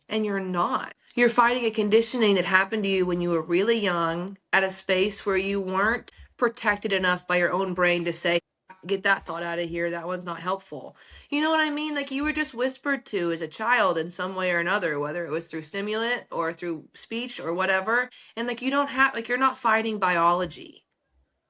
and you're not. You're fighting a conditioning that happened to you when you were really young at a space where you weren't protected enough by your own brain to say, get that thought out of here. That one's not helpful. You know what I mean? Like you were just whispered to as a child in some way or another, whether it was through stimulant or through speech or whatever. And like you don't have, like you're not fighting biology.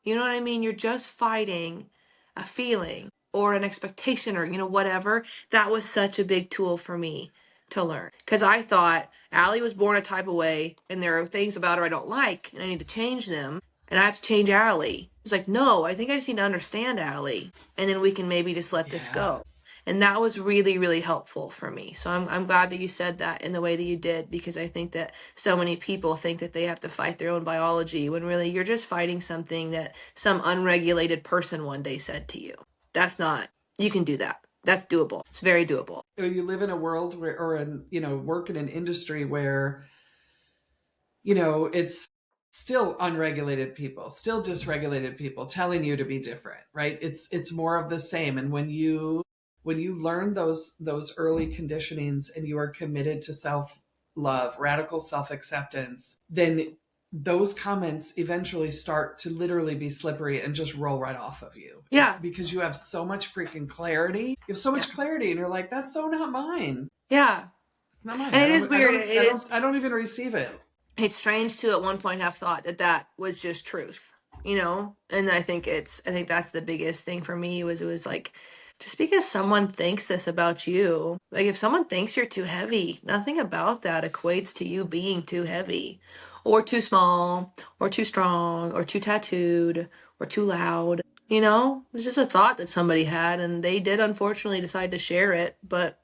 You know what I mean? You're just fighting a feeling. or an expectation or, whatever. That was such a big tool for me to learn. Because I thought Allie was born a type of way, and there are things about her I don't like, and I need to change them, and I have to change Allie. It's like, no, I think I just need to understand Allie, and then we can maybe just let this go. And that was really, really helpful for me. So I'm glad that you said that in the way that you did, because I think that so many people think that they have to fight their own biology when really you're just fighting something that some unregulated person one day said to you. That's not, you can do that. That's doable. It's very doable. You live in a world where, or in, work in an industry where, it's still unregulated people, still dysregulated people telling you to be different, right? It's more of the same. And when you learn those early conditionings and you are committed to self-love, radical self-acceptance, then those comments eventually start to literally be slippery and just roll right off of you. Yeah. It's because you have so much freaking clarity. You have so much clarity, and you're like, that's so not mine. Yeah. Not mine. And it is weird. I don't even receive it. It's strange to at one point have thought that was just truth, and I think that's the biggest thing for me was, it was like, just because someone thinks this about you, like if someone thinks you're too heavy, nothing about that equates to you being too heavy or too small or too strong or too tattooed or too loud. It's just a thought that somebody had, and they did unfortunately decide to share it, but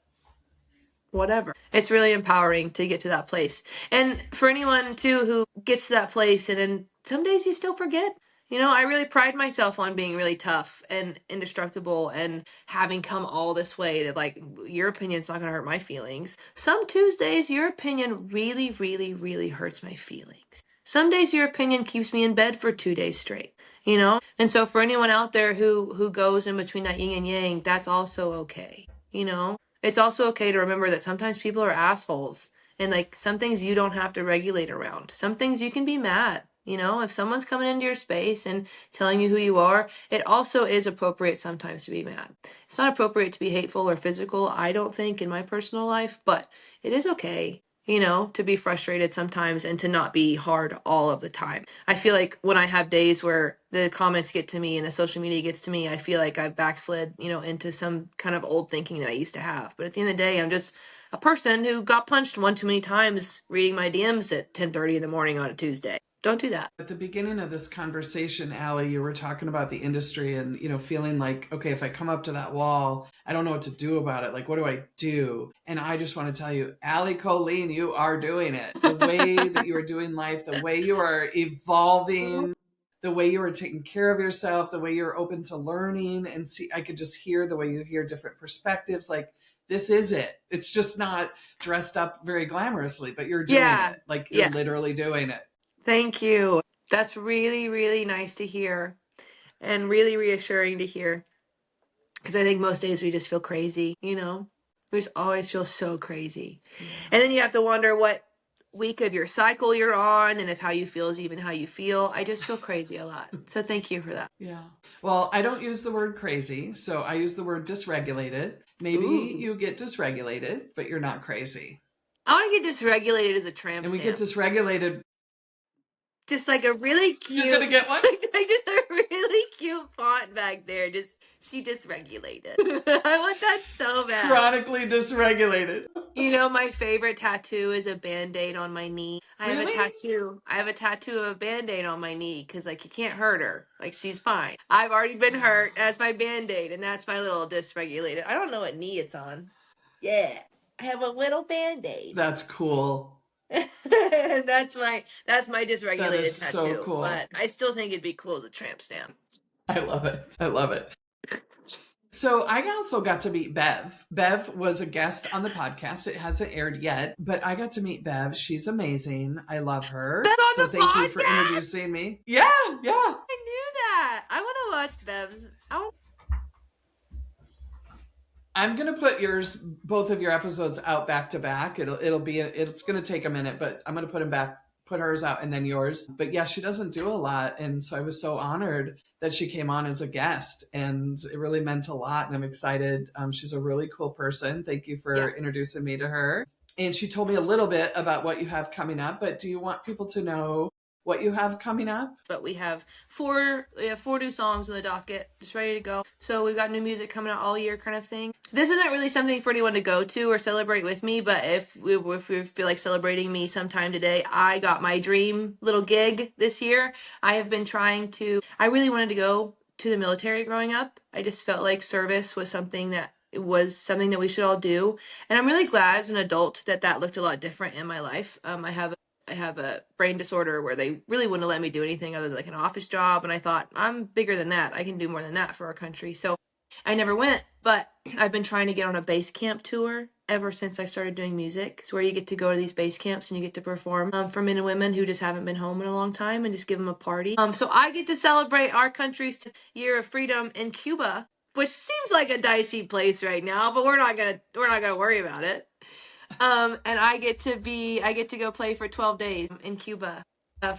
whatever. It's really empowering to get to that place. And for anyone too who gets to that place and then some days you still forget. I really pride myself on being really tough and indestructible and having come all this way that, like, your opinion's not going to hurt my feelings. Some Tuesdays your opinion really, really, really hurts my feelings. Some days your opinion keeps me in bed for 2 days straight. And so for anyone out there who goes in between that yin and yang, that's also okay. It's also okay to remember that sometimes people are assholes, and like some things you don't have to regulate around. Some things you can be mad. If someone's coming into your space and telling you who you are, it also is appropriate sometimes to be mad. It's not appropriate to be hateful or physical, I don't think, in my personal life, but it is okay, to be frustrated sometimes and to not be hard all of the time. I feel like when I have days where the comments get to me and the social media gets to me, I feel like I've backslid, into some kind of old thinking that I used to have. But at the end of the day, I'm just a person who got punched one too many times reading my DMs at 10:30 in the morning on a Tuesday. Don't do that. At the beginning of this conversation, Allie, you were talking about the industry and, feeling like, okay, if I come up to that wall, I don't know what to do about it. Like, what do I do? And I just want to tell you, Allie Colleen, you are doing it. The way that you are doing life, the way you are evolving, the way you are taking care of yourself, the way you're open to learning, and see, I could just hear the way you hear different perspectives. Like, this is it. It's just not dressed up very glamorously, but you're doing it. Like, you're literally doing it. Thank you. That's really, really nice to hear and really reassuring to hear. Because I think most days we just feel crazy, We just always feel so crazy. Yeah. And then you have to wonder what week of your cycle you're on and if how you feel is even how you feel. I just feel crazy a lot. So thank you for that. Yeah. Well, I don't use the word crazy, so I use the word dysregulated. Maybe you get dysregulated, but you're not crazy. I want to get dysregulated as a tramp And we stamp. get dysregulated. Just like a really cute. You're gonna get one? Like just a really cute font back there. She dysregulated. I want that so bad. Chronically dysregulated. My favorite tattoo is a Band-Aid on my knee. I have a tattoo of a Band-Aid on my knee because, like, you can't hurt her. Like, she's fine. I've already been hurt. That's my Band-Aid, and that's my little dysregulated. I don't know what knee it's on. Yeah. I have a little Band-Aid. That's cool. that's my dysregulated that is tattoo. So cool. But I still think it'd be cool as a tramp stamp. I love it. So I also got to meet Bev. Bev was a guest on the podcast. It hasn't aired yet, but I got to meet Bev. She's amazing. I love her. So thank you for introducing me. Yeah. I knew that. I want to watch Bev's. I'm going to put both of your episodes out back to back. It's going to take a minute, but I'm going to put hers out and then yours. But yeah, she doesn't do a lot. And so I was so honored that she came on as a guest, and it really meant a lot. And I'm excited. She's a really cool person. Thank you for introducing me to her. And she told me a little bit about what you have coming up, but do you want people to know what you have coming up. But we have four new songs on the docket, just ready to go. So we've got new music coming out all year kind of thing. This isn't really something for anyone to go to or celebrate with me, but if we feel like celebrating me sometime today, I got my dream little gig this year. I really wanted to go to the military growing up. I just felt like service was something that we should all do. And I'm really glad as an adult that looked a lot different in my life. I have a brain disorder where they really wouldn't let me do anything other than like an office job. And I thought, I'm bigger than that. I can do more than that for our country. So I never went, but I've been trying to get on a base camp tour ever since I started doing music. It's where you get to go to these base camps and you get to perform for men and women who just haven't been home in a long time and just give them a party. So I get to celebrate our country's year of freedom in Cuba, which seems like a dicey place right now, but we're not gonna worry about it. And I get to go play for 12 days in Cuba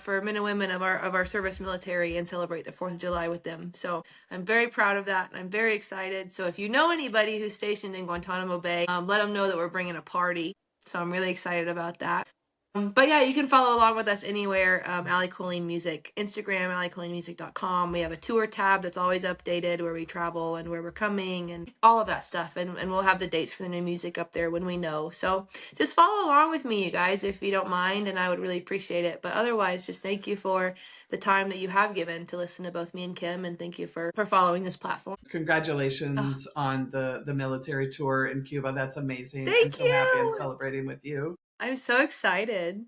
for men and women of our service military and celebrate the 4th of July with them. So I'm very proud of that, and I'm very excited. So if you know anybody who's stationed in Guantanamo Bay, let them know that we're bringing a party. So I'm really excited about that. But yeah, you can follow along with us anywhere. Allie Colleen Music, Instagram, alliecolleenmusic.com. We have a tour tab that's always updated where we travel and where we're coming and all of that stuff. And we'll have the dates for the new music up there when we know. So just follow along with me, you guys, if you don't mind, and I would really appreciate it. But otherwise, just thank you for the time that you have given to listen to both me and Kim, and thank you for following this platform. Congratulations on the military tour in Cuba. That's amazing. Thank I'm so happy I'm celebrating with you. I'm so excited.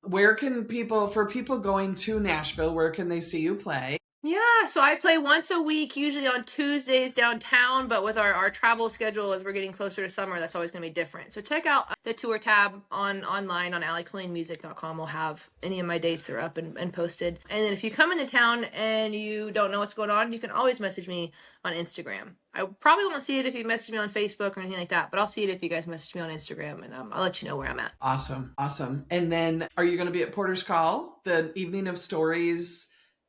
Where can people going to Nashville, where can they see you play? Yeah, so I play once a week, usually on Tuesdays downtown, but with our travel schedule as we're getting closer to summer, that's always going to be different. So check out the tour tab online on alliecolleenmusic.com. We'll have any of my dates are up and posted. And then if you come into town and you don't know what's going on, you can always message me on Instagram. I probably won't see it if you message me on Facebook or anything like that, but I'll see it if you guys message me on Instagram, and I'll let you know where I'm at. Awesome. And then are you going to be at Porter's Call, the evening of stories?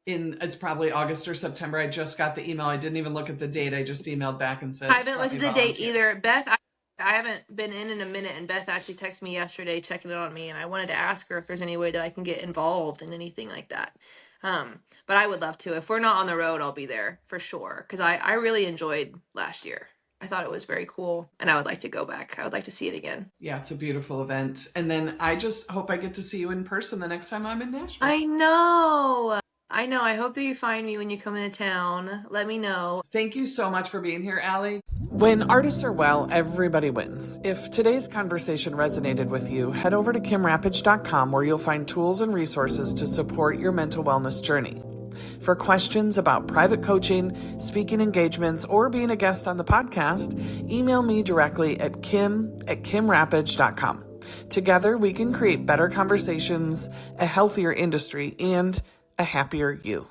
It's probably August or September. I just got the email. I didn't even look at the date. I just emailed back and said, I haven't looked at the date either. Beth, I haven't been in a minute, and Beth actually texted me yesterday checking in on me, and I wanted to ask her if there's any way that I can get involved in anything like that. But I would love to. If we're not on the road, I'll be there for sure, because I really enjoyed last year. I thought it was very cool, and I would like to go back. I would like to see it again. Yeah, it's a beautiful event. And then I just hope I get to see you in person the next time I'm in Nashville. I know. I hope that you find me when you come into town. Let me know. Thank you so much for being here, Allie. When artists are well, everybody wins. If today's conversation resonated with you, head over to kimrappage.com, where you'll find tools and resources to support your mental wellness journey. For questions about private coaching, speaking engagements, or being a guest on the podcast, email me directly at kim@kimrappage.com. Together, we can create better conversations, a healthier industry, and a happier you.